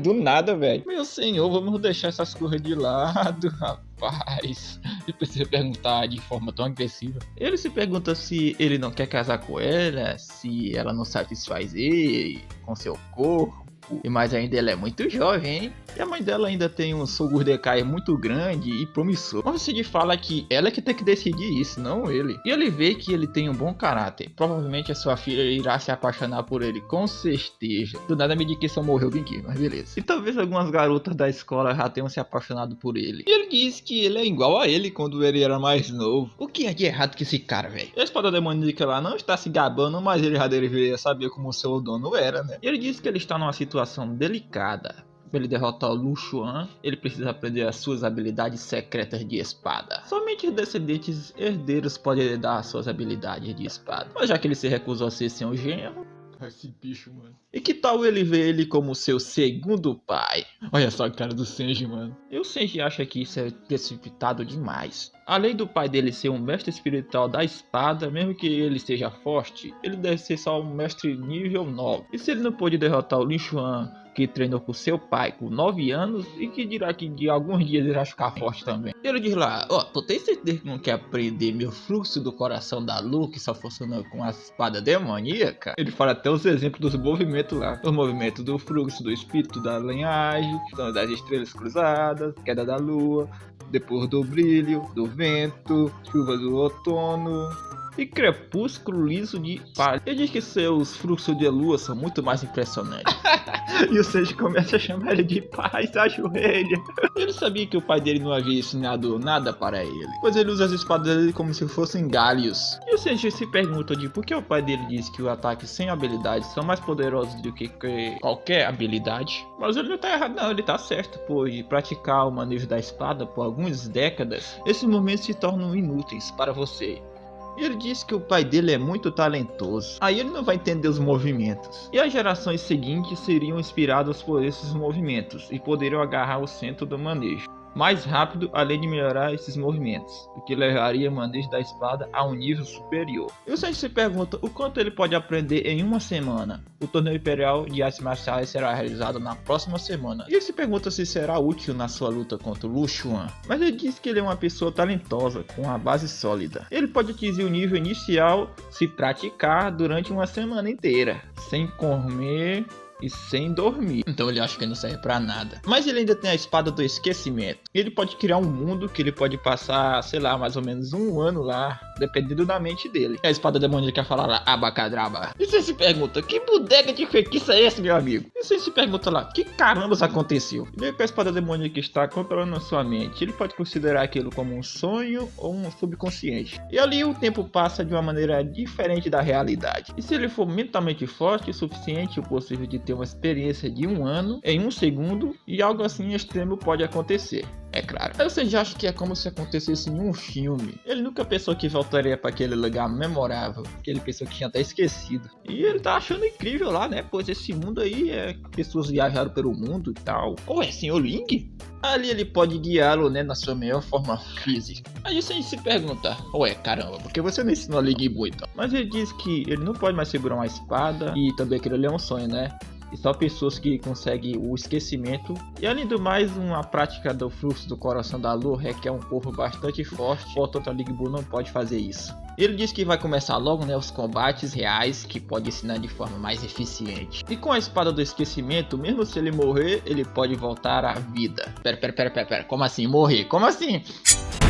Do nada, velho. Meu senhor, vamos deixar essas coisas de lado, rapaz. Ele precisa perguntar de forma tão agressiva. Ele se pergunta se ele não quer casar com ela, se ela não satisfaz ele com seu corpo. E mais ainda, ela é muito jovem, hein? E a mãe dela ainda tem um Sogurdekai muito grande e promissor. Mas o Sanji fala que ela é que tem que decidir isso, não ele. E ele vê que ele tem um bom caráter. Provavelmente a sua filha irá se apaixonar por ele, com certeza. Do nada me diz que só morreu bem, mas beleza. E talvez algumas garotas da escola já tenham se apaixonado por ele. E ele diz que ele é igual a ele quando ele era mais novo. O que é de errado com esse cara, velho? E a espada demoníaca lá não está se gabando, mas ele já deveria saber como o seu dono era, né? E ele diz que ele está numa situação delicada. Para ele derrotar o Lu Xian, ele precisa aprender as suas habilidades secretas de espada. Somente os descendentes herdeiros podem herdar suas habilidades de espada. Mas já que ele se recusou a ser seu genro, esse bicho, mano. E que tal ele ver ele como seu segundo pai? Olha só a cara do Sanji, mano. E o Sanji acha que isso é precipitado demais. Além do pai dele ser um mestre espiritual da espada, mesmo que ele esteja forte, ele deve ser só um mestre nível 9. E se ele não pôde derrotar o Lu Xian, que treinou com seu pai com 9 anos, e que dirá que de alguns dias ele vai ficar forte também. Ele diz lá, tu tem certeza que não quer aprender meu fluxo do coração da Lu, que só funciona com a espada demoníaca? Ele fala até os exemplos dos movimentos lá. Os movimentos do fluxo do espírito da linhagem, das estrelas cruzadas, queda da lua, depois do brilho, do vento, chuva do outono e crepúsculo liso de palha. Ele diz que seus fluxos de lua são muito mais impressionantes. E o Sanji começa a chamar ele de pai, se ajoelha. Ele sabia que o pai dele não havia ensinado nada para ele, pois ele usa as espadas dele como se fossem galhos. E o Sanji se pergunta de por que o pai dele diz que os ataques sem habilidades são mais poderosos do que qualquer habilidade. Mas ele não tá errado não, ele tá certo, pois de praticar o manejo da espada por algumas décadas, esses momentos se tornam inúteis para você. E ele diz que o pai dele é muito talentoso. Aí ele não vai entender os movimentos. E as gerações seguintes seriam inspiradas por esses movimentos e poderiam agarrar o centro do manejo mais rápido, além de melhorar esses movimentos, o que levaria o manejo da espada a um nível superior. E o Sanji se pergunta o quanto ele pode aprender em uma semana. O torneio imperial de artes marciais será realizado na próxima semana. E ele se pergunta se será útil na sua luta contra o Lu Xian. Mas ele diz que ele é uma pessoa talentosa, com uma base sólida. Ele pode atingir o nível inicial se praticar durante uma semana inteira, sem comer e sem dormir. Então ele acha que não serve pra nada. Mas ele ainda tem a espada do esquecimento. Ele pode criar um mundo que ele pode passar, sei lá, mais ou menos um ano lá, dependendo da mente dele. E a espada demoníaca fala lá, abacadraba. E você se pergunta, que bodega de feitiço é esse, meu amigo? E você se pergunta lá, que carambas aconteceu? E meio que a espada demoníaca está controlando a sua mente, ele pode considerar aquilo como um sonho ou um subconsciente. E ali o tempo passa de uma maneira diferente da realidade. E se ele for mentalmente forte o suficiente, o possível de ter uma experiência de um ano em um segundo, e algo assim extremo pode acontecer. É claro. Aí você já acha que é como se acontecesse em um filme. Ele nunca pensou que voltaria pra aquele lugar memorável, que ele pensou que tinha até esquecido. E ele tá achando incrível lá, né? Pois esse mundo aí pessoas viajaram pelo mundo e tal. Ué, senhor Ling? Ali ele pode guiá-lo, né, na sua melhor forma física. Aí você se pergunta, ué, caramba, por que você não ensinou a Ling Bu então? Mas ele diz que ele não pode mais segurar uma espada e também aquilo ali é um sonho, né? E só pessoas que conseguem o esquecimento. E além do mais, uma prática do fluxo do coração da lua requer um corpo bastante forte, portanto a Ling Bu não pode fazer isso. Ele diz que vai começar logo, né, os combates reais, que pode ensinar de forma mais eficiente. E com a espada do esquecimento, mesmo se ele morrer, ele pode voltar à vida. Pera, como assim morrer? Como assim?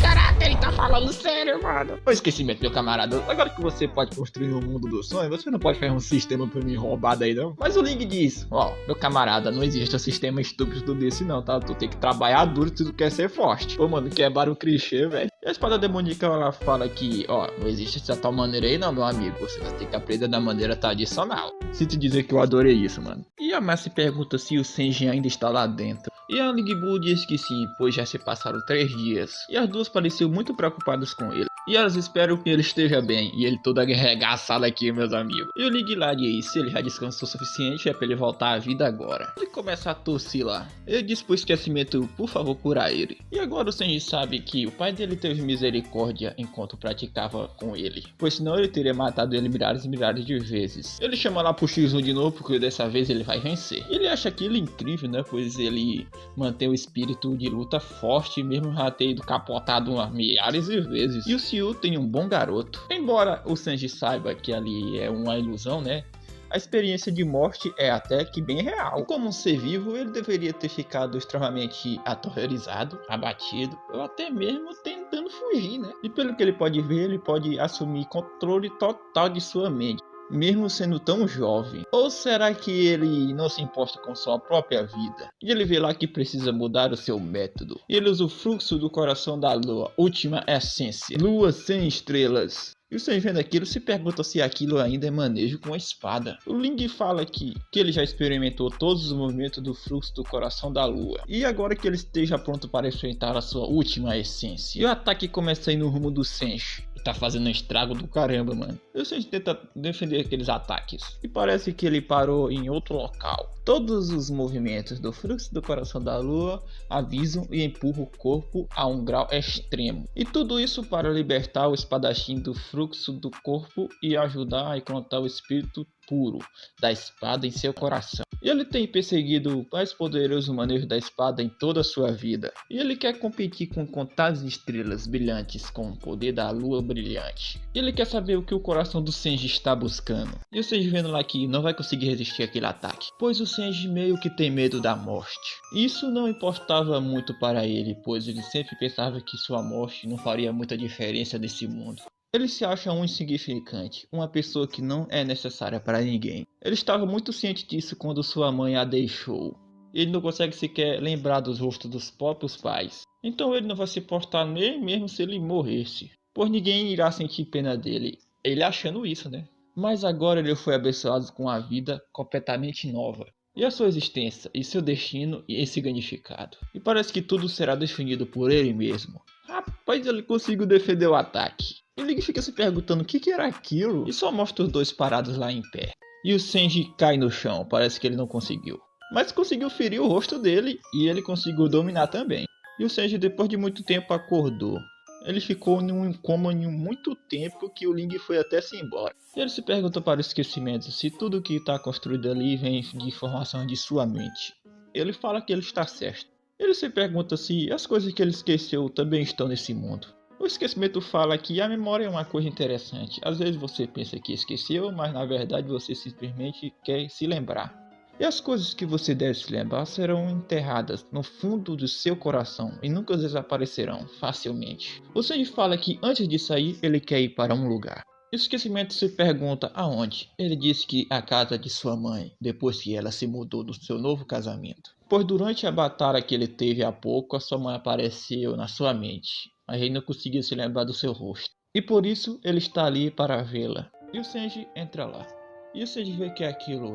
Caraca, ele tá falando sério, mano. O esquecimento, meu camarada. Agora que você pode construir um mundo do sonho, você não pode fazer um sistema pra mim roubado aí, não. Mas o Ling diz, ó, meu camarada, não existe um sistema estúpido desse não, tá? Tu tem que trabalhar duro se tu quer ser forte. Pô, mano, quebrar o clichê, velho. E a espada demoníaca, ela fala que, ó, não existe essa tal maneira aí não, meu amigo. Você vai ter que aprender da maneira tradicional. Se te dizer que eu adorei isso, mano. E a Mas se pergunta se o Senji ainda está lá dentro. E a Ling Bu diz que sim, pois já se passaram 3 dias. E as duas pareciam muito preocupadas com ele. E elas esperam que ele esteja bem. E ele todo arregaçado aqui, meus amigos. E o Ling lá diz, se ele já descansou o suficiente, é pra ele voltar à vida agora. Ele começa a tossir lá. Ele diz pro esquecimento, por favor, curar ele. E agora o Senji sabe que o pai dele teve misericórdia enquanto praticava com ele. Pois senão ele teria matado ele milhares e milhares de vezes. Ele chama lá pro X1 de novo, porque dessa vez ele vai vencer. Ele acha aquilo incrível, né? Pois ele mantém o espírito de luta forte, mesmo já ter ido capotado milhares de vezes. E o Siu tem um bom garoto. Embora o Sanji saiba que ali é uma ilusão, né? A experiência de morte é até que bem real. E como um ser vivo, ele deveria ter ficado extremamente aterrorizado, abatido, ou até mesmo tentando fugir, né? E pelo que ele pode ver, ele pode assumir controle total de sua mente, mesmo sendo tão jovem. Ou será que ele não se importa com sua própria vida? E ele vê lá que precisa mudar o seu método. Ele usa o fluxo do coração da lua, última essência, lua sem estrelas. E você vendo aquilo se pergunta se aquilo ainda é manejo com a espada. O Ling fala que ele já experimentou todos os movimentos do fluxo do coração da lua. E agora que ele esteja pronto para enfrentar a sua última essência. E o ataque começa a ir no rumo do Senji. Tá fazendo um estrago do caramba, mano. E o Senji tenta defender aqueles ataques. E parece que ele parou em outro local. Todos os movimentos do fluxo do coração da lua avisam e empurram o corpo a um grau extremo. E tudo isso para libertar o espadachim do fluxo do corpo e ajudar a encontrar o espírito puro da espada em seu coração. E ele tem perseguido o mais poderoso manejo da espada em toda a sua vida. E ele quer competir com contadas estrelas brilhantes com o poder da lua brilhante. E ele quer saber o que o coração do Senji está buscando. E o Senji vendo lá que não vai conseguir resistir àquele ataque, pois o Senji meio que tem medo da morte. Isso não importava muito para ele, pois ele sempre pensava que sua morte não faria muita diferença nesse mundo. Ele se acha um insignificante, uma pessoa que não é necessária para ninguém. Ele estava muito ciente disso quando sua mãe a deixou. Ele não consegue sequer lembrar dos rostos dos próprios pais. Então ele não vai se importar nem mesmo se ele morresse, pois ninguém irá sentir pena dele. Ele achando isso, né? Mas agora ele foi abençoado com uma vida completamente nova. E a sua existência, e seu destino insignificado. E parece que tudo será definido por ele mesmo. Rapaz, ele conseguiu defender o ataque. Ele fica se perguntando o que era aquilo. E só mostra os dois parados lá em pé. E o Senji cai no chão, parece que ele não conseguiu. Mas conseguiu ferir o rosto dele e ele conseguiu dominar também. E o Senji depois de muito tempo acordou. Ele ficou em um coma em muito tempo que o Ling foi até se embora. E ele se pergunta para o esquecimento se tudo que está construído ali vem de informação de sua mente. Ele fala que ele está certo. Ele se pergunta se as coisas que ele esqueceu também estão nesse mundo. O esquecimento fala que a memória é uma coisa interessante. Às vezes você pensa que esqueceu, mas na verdade você simplesmente quer se lembrar. E as coisas que você deve se lembrar serão enterradas no fundo do seu coração e nunca desaparecerão facilmente. O Senji fala que antes de sair ele quer ir para um lugar. E o esquecimento se pergunta aonde. Ele diz que a casa de sua mãe, depois que ela se mudou do seu novo casamento. Pois durante a batalha que ele teve há pouco, a sua mãe apareceu na sua mente, mas ele não conseguia se lembrar do seu rosto. E por isso ele está ali para vê-la. E o Senji entra lá. E o Senji vê que aquilo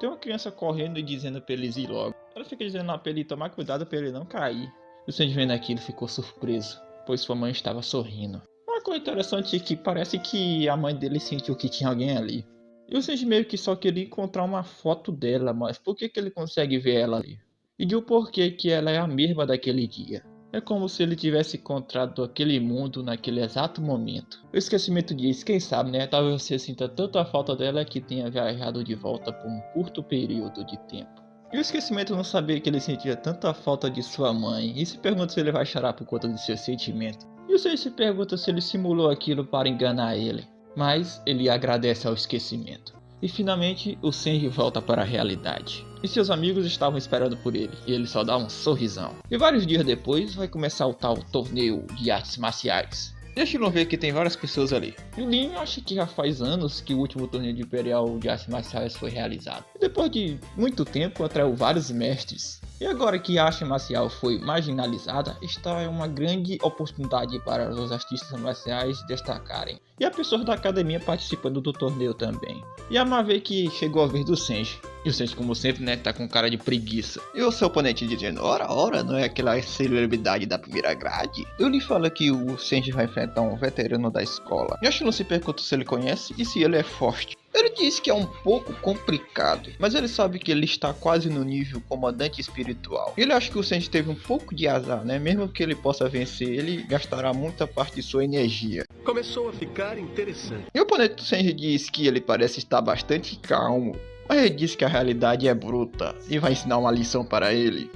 tem uma criança correndo e dizendo para eles ir logo. Ela fica dizendo pra ele tomar cuidado para ele não cair. O Senji vendo aquilo ficou surpreso, pois sua mãe estava sorrindo. Uma coisa interessante é que parece que a mãe dele sentiu que tinha alguém ali. E o Senji meio que só queria encontrar uma foto dela, mas por que ele consegue ver ela ali? E de o porquê que ela é a mesma daquele dia. É como se ele tivesse encontrado aquele mundo naquele exato momento. O esquecimento diz, quem sabe, né? Talvez você sinta tanto a falta dela que tenha viajado de volta por um curto período de tempo. E o esquecimento não sabia que ele sentia tanta falta de sua mãe e se pergunta se ele vai chorar por conta de seu sentimento. E o Senji se pergunta se ele simulou aquilo para enganar ele. Mas ele agradece ao esquecimento. E finalmente o Senji volta para a realidade. E seus amigos estavam esperando por ele, e ele só dá um sorrisão. E vários dias depois vai começar o tal torneio de artes marciais. Deixa eu ver que tem várias pessoas ali. E o Lin acha que já faz anos que o último torneio de Imperial de artes marciais foi realizado. E depois de muito tempo atraiu vários mestres. E agora que a arte marcial foi marginalizada, está uma grande oportunidade para os artistas marciais destacarem. E há pessoas da academia participando do torneio também. E a vê que chegou a vez do Senji. E o Senji, como sempre, né, tá com cara de preguiça. E o seu oponente dizendo, ora, não é aquela celebridade da primeira grade? Eu lhe falo que o Senji vai enfrentar um veterano da escola. Yashiro se pergunta se ele conhece e se ele é forte. Ele diz que é um pouco complicado, mas ele sabe que ele está quase no nível comandante espiritual. Ele acha que o Senji teve um pouco de azar, né? Mesmo que ele possa vencer, ele gastará muita parte de sua energia. Começou a ficar interessante. E o oponente do Senji diz que ele parece estar bastante calmo, mas ele diz que a realidade é bruta e vai ensinar uma lição para ele.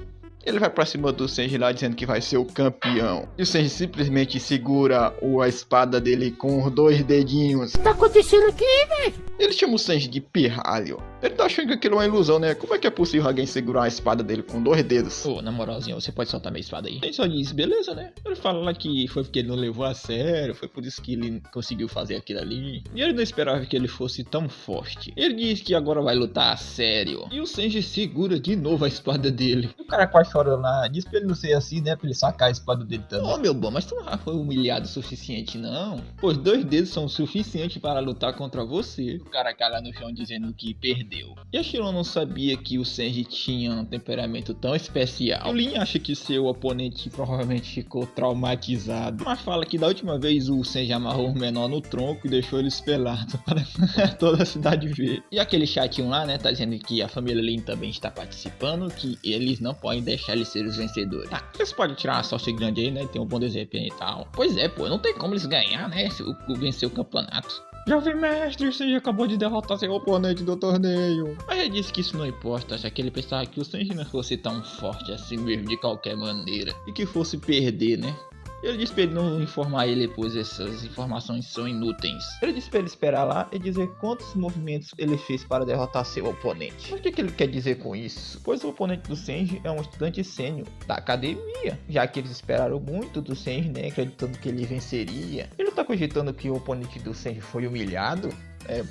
Ele vai pra cima do Senji lá dizendo que vai ser o campeão. E o Senji simplesmente segura a espada dele com os 2 dedinhos. O que tá acontecendo aqui, velho? Ele chama o Senji de pirralho. Ele tá achando que aquilo é uma ilusão, né? Como é que é possível alguém segurar a espada dele com 2 dedos? Ô, na moralzinha, você pode soltar minha espada aí. Ele só diz, beleza, né? Ele fala lá que foi porque ele não levou a sério, foi por isso que ele conseguiu fazer aquilo ali. E ele não esperava que ele fosse tão forte. Ele diz que agora vai lutar a sério. E o Senji segura de novo a espada dele. O cara quase chora lá, diz pra ele não ser assim, né? Pra ele sacar a espada dele também. Ô, meu bom, mas tu não foi humilhado o suficiente, não? Pois 2 dedos são o suficiente para lutar contra você. O cara cai lá no chão dizendo que perdeu. E a Shiro não sabia que o Senji tinha um temperamento tão especial. O Lin acha que seu oponente provavelmente ficou traumatizado, mas fala que da última vez o Senji amarrou um menor no tronco e deixou ele espelado para toda a cidade ver. E aquele chatinho lá, né, tá dizendo que a família Lin também está participando, que eles não podem deixar eles serem os vencedores. Ah, eles podem tirar uma sorte grande aí, né, tem um bom desempenho e tal. Pois é, pô, não tem como eles ganhar, né, se vencer o campeonato. Jovem mestre, você acabou de derrotar seu oponente do torneio. Mas ele disse que isso não importa, já que ele pensava que o Senji não fosse tão forte assim mesmo de qualquer maneira. E que fosse perder, né? Ele disse pra ele não informar ele, pois essas informações são inúteis. Ele disse pra ele esperar lá e dizer quantos movimentos ele fez para derrotar seu oponente. Mas o que ele quer dizer com isso? Pois o oponente do Senji é um estudante sênior da academia, já que eles esperaram muito do Senji, né, acreditando que ele venceria. Ele tá cogitando que o oponente do Senji foi humilhado.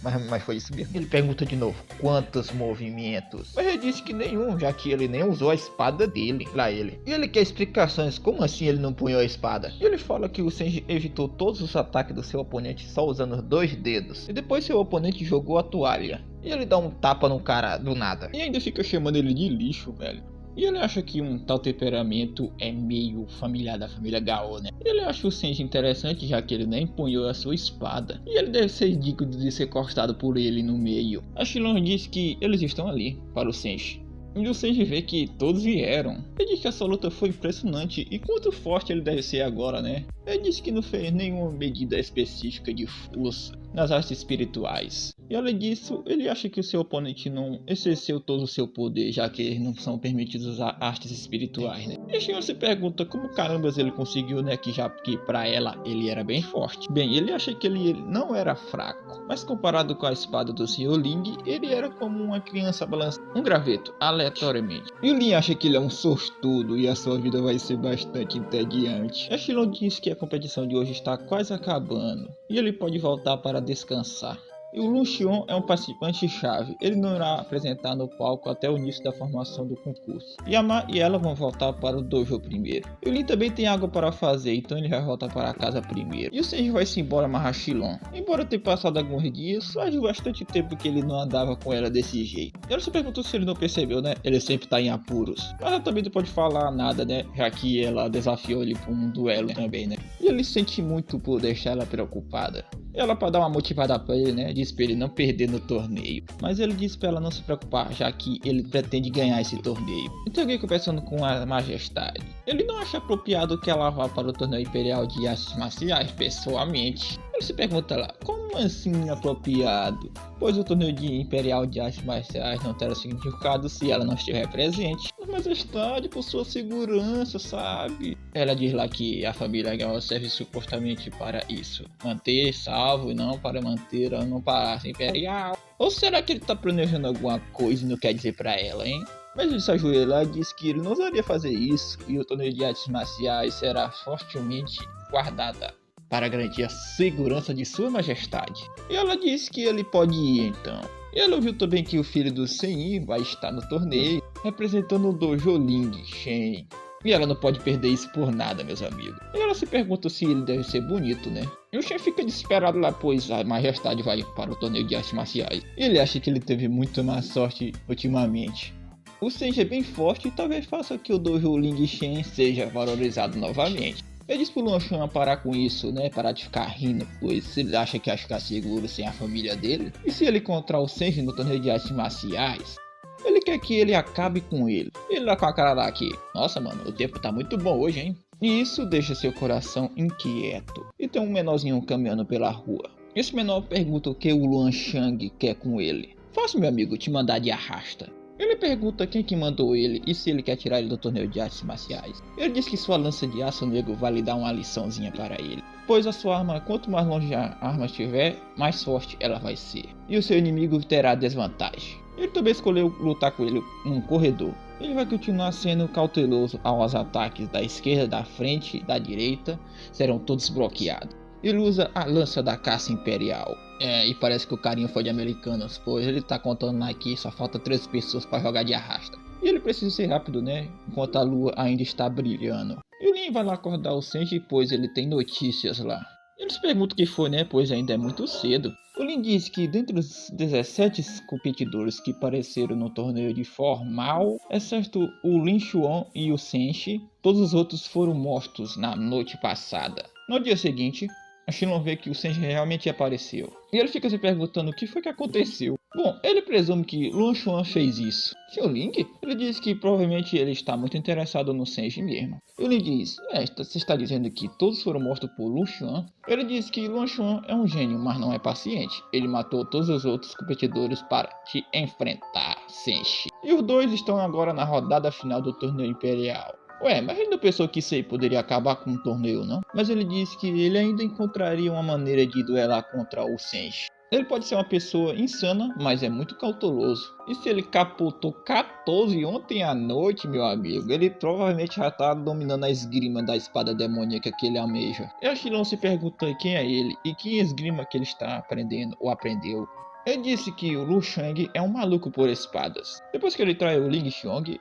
Mas foi isso mesmo. Ele pergunta de novo, quantos movimentos? Mas ele disse que nenhum, já que ele nem usou a espada dele pra ele. E ele quer explicações, como assim ele não punhou a espada? E ele fala que o Senji evitou todos os ataques do seu oponente só usando os 2 dedos. E depois seu oponente jogou a toalha. E ele dá um tapa no cara do nada. E ainda fica chamando ele de lixo, velho. E ele acha que um tal temperamento é meio familiar da família Gao, né? Ele acha o Senji interessante, já que ele nem empunhou a sua espada. E ele deve ser digno de ser cortado por ele no meio. A Shilon diz que eles estão ali para o Senji. E o Senji vê que todos vieram. Ele diz que essa luta foi impressionante e quanto forte ele deve ser agora, né? Ele disse que não fez nenhuma medida específica de força nas artes espirituais. E além disso, ele acha que o seu oponente não exerceu todo o seu poder, já que eles não são permitidos usar artes espirituais, né? E a senhora se pergunta como carambas ele conseguiu, né? Que já que pra ela ele era bem forte. Bem, ele acha que ele não era fraco, mas comparado com a espada do Sr. Ling, ele era como uma criança balançando um graveto aleatoriamente. E o Lin acha que ele é um sortudo e a sua vida vai ser bastante entediante. A Shilon diz que a competição de hoje está quase acabando e ele pode voltar para descansar. E o Lu Xion é um participante-chave. Ele não irá apresentar no palco até o início da formação do concurso. E a Ma e ela vão voltar para o dojo primeiro. E o Lin também tem algo para fazer, então ele vai voltar para casa primeiro. E o Senji vai-se embora amarrar Shilon. Embora tenha passado alguns dias, faz bastante tempo que ele não andava com ela desse jeito. Ela se perguntou se ele não percebeu, né? Ele sempre tá em apuros. Mas ela também não pode falar nada, né? Já que ela desafiou ele para um duelo também, né? E ele sente muito por deixar ela preocupada. Ela, para dar uma motivada para ele, né, diz para ele não perder no torneio. Mas ele diz para ela não se preocupar, já que ele pretende ganhar esse torneio. Então alguém conversando com a majestade. Ele não acha apropriado que ela vá para o torneio imperial de artes marciais pessoalmente. Ele se pergunta lá, como assim apropriado? Pois o torneio imperial de artes marciais não terá significado se ela não estiver presente. Mas majestade, por sua segurança, sabe? Ela diz lá que a família Gao serve supostamente para isso. Manter salvo e não para manter no palácio imperial. Ou será que ele tá planejando alguma coisa e não quer dizer pra ela, hein? Mas ele se ajoelha e diz que ele não ousaria fazer isso e o torneio de artes marciais será fortemente guardada para garantir a segurança de sua majestade. E ela disse que ele pode ir então. E ela ouviu também que o filho do Senyi vai estar no torneio, representando o dojo Ling Shen. E ela não pode perder isso por nada, meus amigos. E ela se pergunta se ele deve ser bonito, né? E o Shen fica desesperado lá, pois a majestade vai para o torneio de artes marciais. E ele acha que ele teve muito má sorte ultimamente. O Senji é bem forte e talvez faça que o dojo Ling Shen seja valorizado novamente. Ele diz pro Luan Chan parar com isso, né? Parar de ficar rindo, pois ele acha que vai ficar seguro sem a família dele. E se ele encontrar o Senji no torneio de artes marciais, ele quer que ele acabe com ele. Ele lá com a cara lá aqui. Nossa, mano, o tempo tá muito bom hoje, hein? E isso deixa seu coração inquieto. E tem um menorzinho caminhando pela rua. Esse menor pergunta o que o Luan Shang quer com ele. Faça, meu amigo, te mandar de arrasta. Ele pergunta quem que mandou ele e se ele quer tirar ele do torneio de artes marciais. Ele diz que sua lança de aço negro vai lhe dar uma liçãozinha para ele. Pois a sua arma, quanto mais longe a arma estiver, mais forte ela vai ser. E o seu inimigo terá desvantagem. Ele também escolheu lutar com ele num corredor. Ele vai continuar sendo cauteloso aos ataques da esquerda, da frente, da direita. Serão todos bloqueados. Ele usa a lança da caça imperial. E parece que o carinho foi de Americanas, pois ele tá contando aqui, só falta 3 pessoas para jogar de arrasta. E ele precisa ser rápido, né? Enquanto a lua ainda está brilhando. E o Lin vai lá acordar o Senji, pois ele tem notícias lá. Ele se pergunta o que foi, né? Pois ainda é muito cedo. O Lin diz que dentre os 17 competidores que apareceram no torneio de formal, exceto o Lin Xuan e o Senshi, todos os outros foram mortos na noite passada. No dia seguinte, a Shilon vê que o Senji realmente apareceu. E ele fica se perguntando o que foi que aconteceu. Bom, ele presume que Luan Xuan fez isso. Seu Link? Ele diz que provavelmente ele está muito interessado no Senji mesmo. Ele diz, você está dizendo que todos foram mortos por Luan Xuan? Ele diz que Luan Xuan é um gênio, mas não é paciente. Ele matou todos os outros competidores para te enfrentar, Senshi. E os dois estão agora na rodada final do torneio imperial. Mas ele não pensou que isso aí poderia acabar com um torneio, não? Mas ele disse que ele ainda encontraria uma maneira de duelar contra o Senshi. Ele pode ser uma pessoa insana, mas é muito cauteloso. E se ele capotou 14 ontem à noite, meu amigo, ele provavelmente já tá dominando a esgrima da espada demoníaca que ele almeja. E a Shilon se pergunta quem é ele e que esgrima que ele está aprendendo ou aprendeu. Ele disse que o Lu Shang é um maluco por espadas. Depois que ele traiu o Ling Xiong,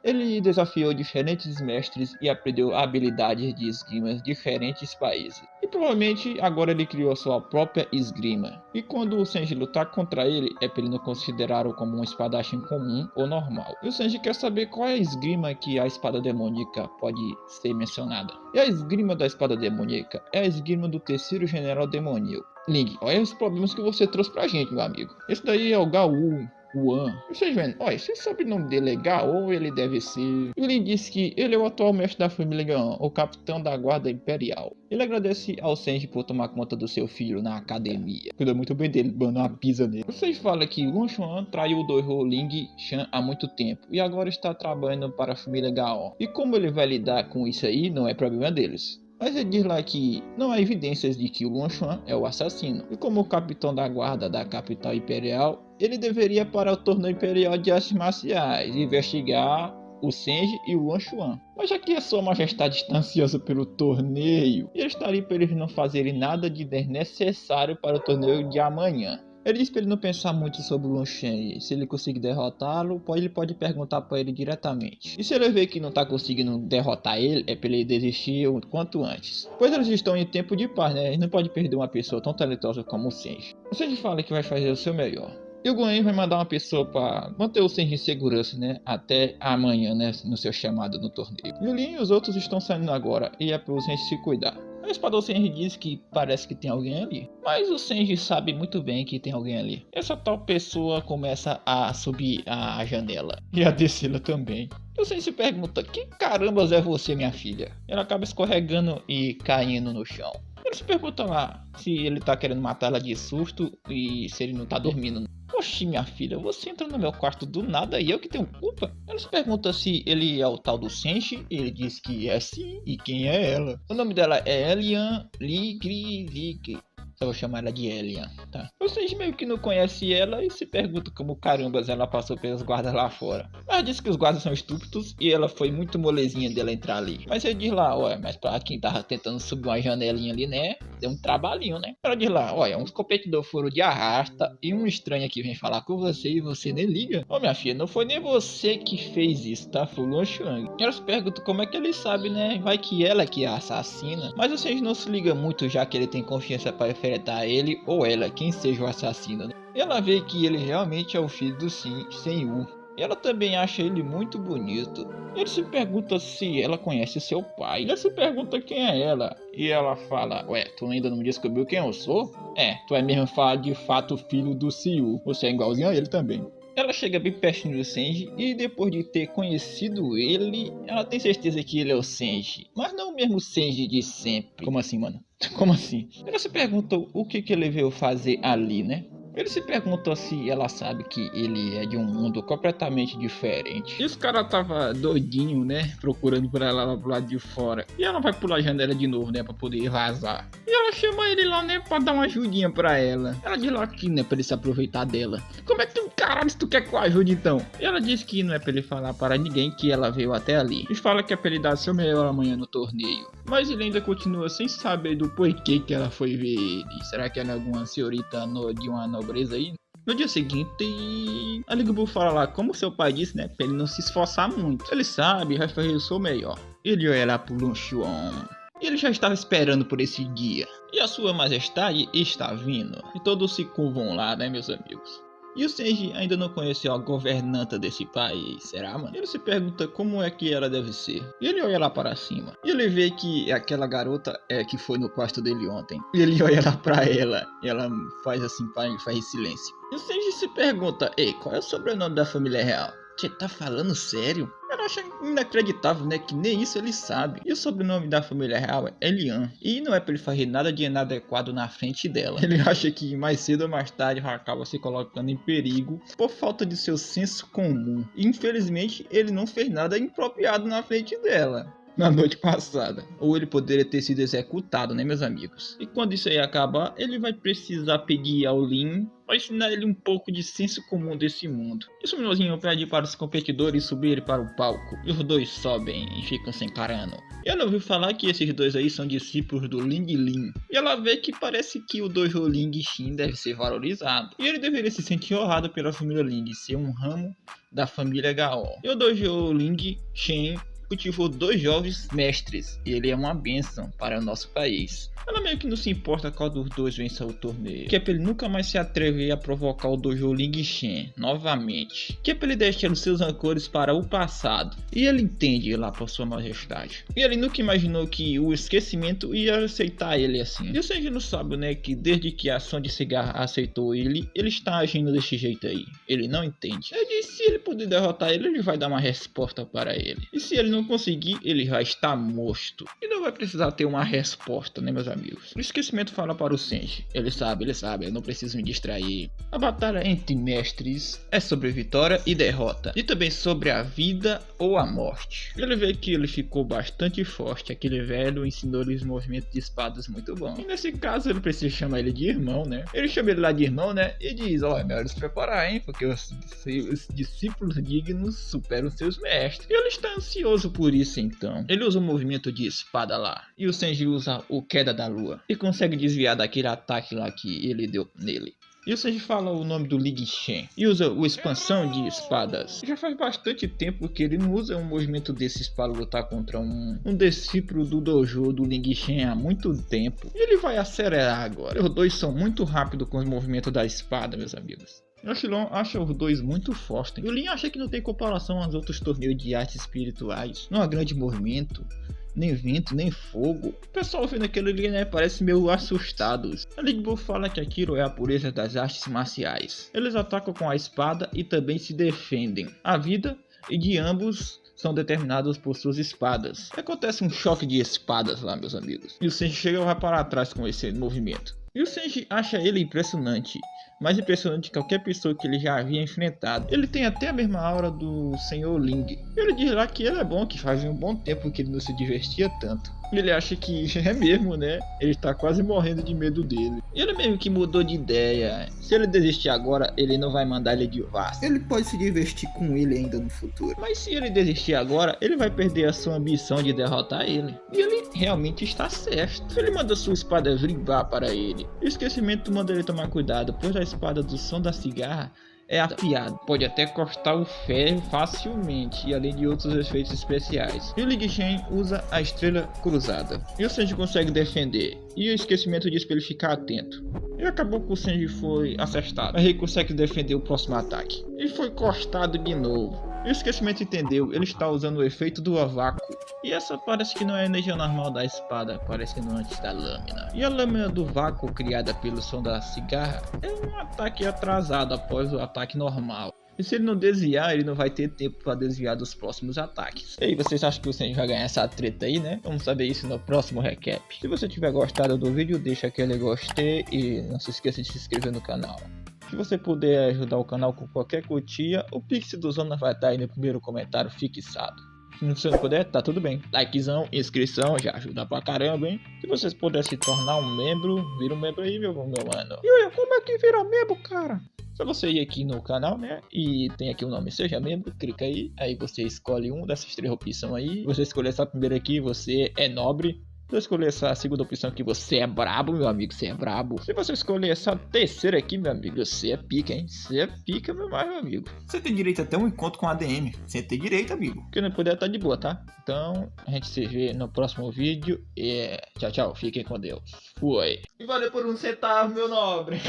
ele desafiou diferentes mestres e aprendeu habilidades de esgrima de diferentes países. E provavelmente agora ele criou a sua própria esgrima. E quando o Senji lutar contra ele, é para ele não considerá-lo como um espadachim comum ou normal. E o Senji quer saber qual é a esgrima que a espada demoníaca pode ser mencionada. E a esgrima da espada demoníaca é a esgrima do terceiro general demoníaco. Ling, olha os problemas que você trouxe pra gente, meu amigo. Esse daí é o Gao Wuan. Vocês vendo? Olha, você sabe o nome dele é Gao ou ele deve ser... Ele disse que ele é o atual mestre da família Gao, o capitão da guarda imperial. Ele agradece ao Senji por tomar conta do seu filho na academia. Cuida muito bem dele, dando uma pisa nele. Vocês falam que Luan Xuan traiu o dojo Ling Shan há muito tempo e agora está trabalhando para a família Gao. E como ele vai lidar com isso aí, não é problema deles. Mas ele diz lá que não há evidências de que o Luan Xuan é o assassino. E como o capitão da guarda da capital imperial, ele deveria ir para o torneio imperial de artes marciais e investigar o Senji e o Luan Xuan. Mas já que a sua majestade está ansiosa pelo torneio, ele estaria para eles não fazerem nada de desnecessário para o torneio de amanhã. Ele disse pra ele não pensar muito sobre o Lu Shen. Se ele conseguir derrotá-lo, ele pode perguntar pra ele diretamente. E se ele ver que não tá conseguindo derrotar ele, é pra ele desistir o quanto antes. Pois eles estão em tempo de paz, né? Ele não pode perder uma pessoa tão talentosa como o Senji. O Senji fala que vai fazer o seu melhor. E o Goen vai mandar uma pessoa para manter o Senji em segurança, né? Até amanhã, né? No seu chamado no torneio. E o Lin e os outros estão saindo agora. E é pro Senji se cuidar. O espadão Senji diz que parece que tem alguém ali. Mas o Senji sabe muito bem que tem alguém ali. Essa tal pessoa começa a subir a janela. E a descê-la também. E o Senji se pergunta: que carambas é você, minha filha? Ela acaba escorregando e caindo no chão. Ele se pergunta lá se ele tá querendo matar ela de susto e se ele não tá dormindo. Oxi, minha filha, você entra no meu quarto do nada e eu que tenho culpa? Ela se pergunta se ele é o tal do Senji. Ele diz que é sim. E quem é ela? O nome dela é Elian Ligri. Eu vou chamar ela de Elian, tá? O Senji meio que não conhece ela e se pergunta como carambas ela passou pelos guardas lá fora. Ela diz que os guardas são estúpidos e ela foi muito molezinha dela entrar ali. Mas ele diz lá: olha, mas pra quem tava tentando subir uma janelinha ali, né? Deu um trabalhinho, né? Ela diz lá: olha, uns competidores foram de arrasta e um estranho aqui vem falar com você e você nem liga. Ô, minha filha, não foi nem você que fez isso, tá? Foi o Lu Shen. Ela se pergunta como é que ele sabe, né? Vai que ela que é a assassina. Mas o Senji não se liga muito, já que ele tem confiança para enfrentar ele ou ela, quem seja o assassino, né? Ela vê que ele realmente é o filho do Senyu. Ela também acha ele muito bonito. Ele se pergunta se ela conhece seu pai. Ele se pergunta quem é ela. E ela fala: ué, tu ainda não me descobriu quem eu sou? É, tu é mesmo de fato filho do Senyu. Você é igualzinho a ele também. Ela chega bem pertinho do Senji e depois de ter conhecido ele, ela tem certeza que ele é o Senji. Mas não o mesmo Senji de sempre. Como assim, mano? Como assim? Ela se pergunta o que ele veio fazer ali, né? Ele se pergunta se ela sabe que ele é de um mundo completamente diferente. E os caras tava doidinho, né? Procurando por ela lá pro lado de fora. E ela vai pular a janela de novo, né? Pra poder vazar. E ela chama ele lá, né? Pra dar uma ajudinha pra ela. Ela diz lá que não é pra ele se aproveitar dela. Como é que tem um caralho se tu quer que eu ajude então? E ela diz que não é pra ele falar para ninguém que ela veio até ali. E fala que é pra ele dar seu melhor amanhã no torneio. Mas ele ainda continua sem saber do porquê que ela foi ver ele. Será que ela é alguma senhorita de uma nobreza aí? No dia seguinte, a Ligbu fala lá, como seu pai disse, né, pra ele não se esforçar muito. Ele sabe, vai fazer o seu melhor. Ele olha lá pro Lu Shen. Ele já estava esperando por esse dia. E a sua majestade está vindo. E todos se curvam lá, né, meus amigos? E o Senji ainda não conheceu a governanta desse país, será, mano? Ele se pergunta como é que ela deve ser. E ele olha lá para cima. E ele vê que aquela garota é que foi no quarto dele ontem. E ele olha lá pra ela. E ela faz assim, faz silêncio. E o Senji se pergunta: ei, qual é o sobrenome da família real? Você tá falando sério? Ela acha inacreditável, né? Que nem isso ele sabe. E o sobrenome da família real é Elian. E não é pra ele fazer nada de inadequado na frente dela. Ele acha que mais cedo ou mais tarde acaba se colocando em perigo por falta de seu senso comum. E infelizmente ele não fez nada impropriado na frente dela na noite passada. Ou ele poderia ter sido executado, né, meus amigos? E quando isso aí acabar, ele vai precisar pedir ao Lin para ensinar ele um pouco de senso comum desse mundo. E o menorzinho pede para os competidores subirem para o palco. E os dois sobem e ficam se encarando. Ela ouviu falar que esses dois aí são discípulos do Ling Lin. E ela vê que parece que o dojo Ling Xin deve ser valorizado. E ele deveria se sentir honrado pela família Ling ser um ramo da família Gao. E o dojo Ling Xin cultivou 2 jovens mestres e ele é uma bênção para o nosso país. Ela meio que não se importa qual dos dois vença o torneio, que é pra ele nunca mais se atrever a provocar o dojo Ling Xin novamente, que é pra ele deixar os seus rancores para o passado. E ele entende lá por sua majestade. E ele nunca imaginou que o esquecimento ia aceitar ele assim. E o Senji não sabe, né, que desde que a Som de Cigarra aceitou ele está agindo desse jeito aí. Ele não entende. Ele diz que se ele puder derrotar ele, ele vai dar uma resposta para ele. E se ele não conseguir, ele vai estar morto. E não vai precisar ter uma resposta, né, meus amigos? O esquecimento fala para o Senji. Ele sabe, eu não preciso me distrair. A batalha entre mestres é sobre vitória e derrota. E também sobre a vida ou a morte. Ele vê que ele ficou bastante forte. Aquele velho ensinou ele os movimentos de espadas muito bom. E nesse caso ele precisa chamar ele de irmão, né? Ele chama ele lá de irmão, né? E diz: ó, é melhor se preparar, hein? Porque os discípulos dignos superam seus mestres. E ele está ansioso por isso, então. Ele usa o movimento de espada lá. E o Senji usa o Queda da Lua. E consegue desviar daquele ataque lá que ele deu nele. E o Sanji fala o nome do Ling Shen e usa o expansão de espadas. Já faz bastante tempo que ele não usa um movimento desses para lutar contra um discípulo do dojo do Ling Shen há muito tempo. E ele vai acelerar agora. Os dois são muito rápidos com o movimento da espada, meus amigos. O Shilon acha os dois muito fortes. E o Lin acha que não tem comparação aos outros torneios de artes espirituais. Não há grande movimento, nem vento, nem fogo. O pessoal vendo aquilo ali, né, parece meio assustados. A Big Bull fala que aquilo é a pureza das artes marciais. Eles atacam com a espada e também se defendem. A vida e de ambos são determinados por suas espadas. Acontece um choque de espadas lá, meus amigos. E o Sanji chega e vai para trás com esse movimento. E o Sanji acha ele impressionante. Mais impressionante que qualquer pessoa que ele já havia enfrentado. Ele tem até a mesma aura do Senhor Ling. Ele diz lá que ele é bom, que faz um bom tempo que ele não se divertia tanto. E ele acha que é mesmo, né? Ele está quase morrendo de medo dele. E ele meio que mudou de ideia. Se ele desistir agora, ele não vai mandar ele de Vasta. Ele pode se divertir com ele ainda no futuro. Mas se ele desistir agora, ele vai perder a sua ambição de derrotar ele. E ele realmente está certo. Ele manda sua espada vibrar para ele. O esquecimento manda ele tomar cuidado, pois a espada do som da cigarra é afiada, pode até cortar o ferro facilmente, e além de outros efeitos especiais. E o Ling Shen usa a estrela cruzada. E o Sanji consegue defender, e o esquecimento diz para ele ficar atento. E acabou que o Sanji foi acertado, mas ele consegue defender o próximo ataque. E foi cortado de novo. E o esquecimento entendeu, ele está usando o efeito do vácuo. E essa parece que não é a energia normal da espada, parece que não antes da lâmina. E a lâmina do vácuo criada pelo som da cigarra é um ataque atrasado após o ataque normal. E se ele não desviar, ele não vai ter tempo para desviar dos próximos ataques. E aí, vocês acham que o Sanji vai ganhar essa treta aí, né? Vamos saber isso no próximo recap. Se você tiver gostado do vídeo, deixa aquele gostei e não se esqueça de se inscrever no canal. Se você puder ajudar o canal com qualquer quantia, o Pix do Zona vai estar aí no primeiro comentário fixado. Se você não puder, tá tudo bem. Likezão, inscrição, já ajuda pra caramba, hein? Se vocês puderem se tornar um membro, vira um membro aí, meu mano. E olha, como é que vira membro, cara? Só você ir aqui no canal, né? E tem aqui o nome Seja Membro, clica aí. Aí você escolhe um dessas 3 opções aí. Você escolher essa primeira aqui, você é nobre. Se você escolher essa segunda opção aqui, você é brabo, meu amigo, você é brabo. Se você escolher essa terceira aqui, meu amigo, você é pica, hein? Você é pica, meu amigo. Você tem direito até um encontro com a ADM. Você tem direito, amigo. Quem não puder, tá de boa, tá? Então, a gente se vê no próximo vídeo. E tchau, tchau. Fiquem com Deus. Fui. E valeu por 1 centavo, meu nobre.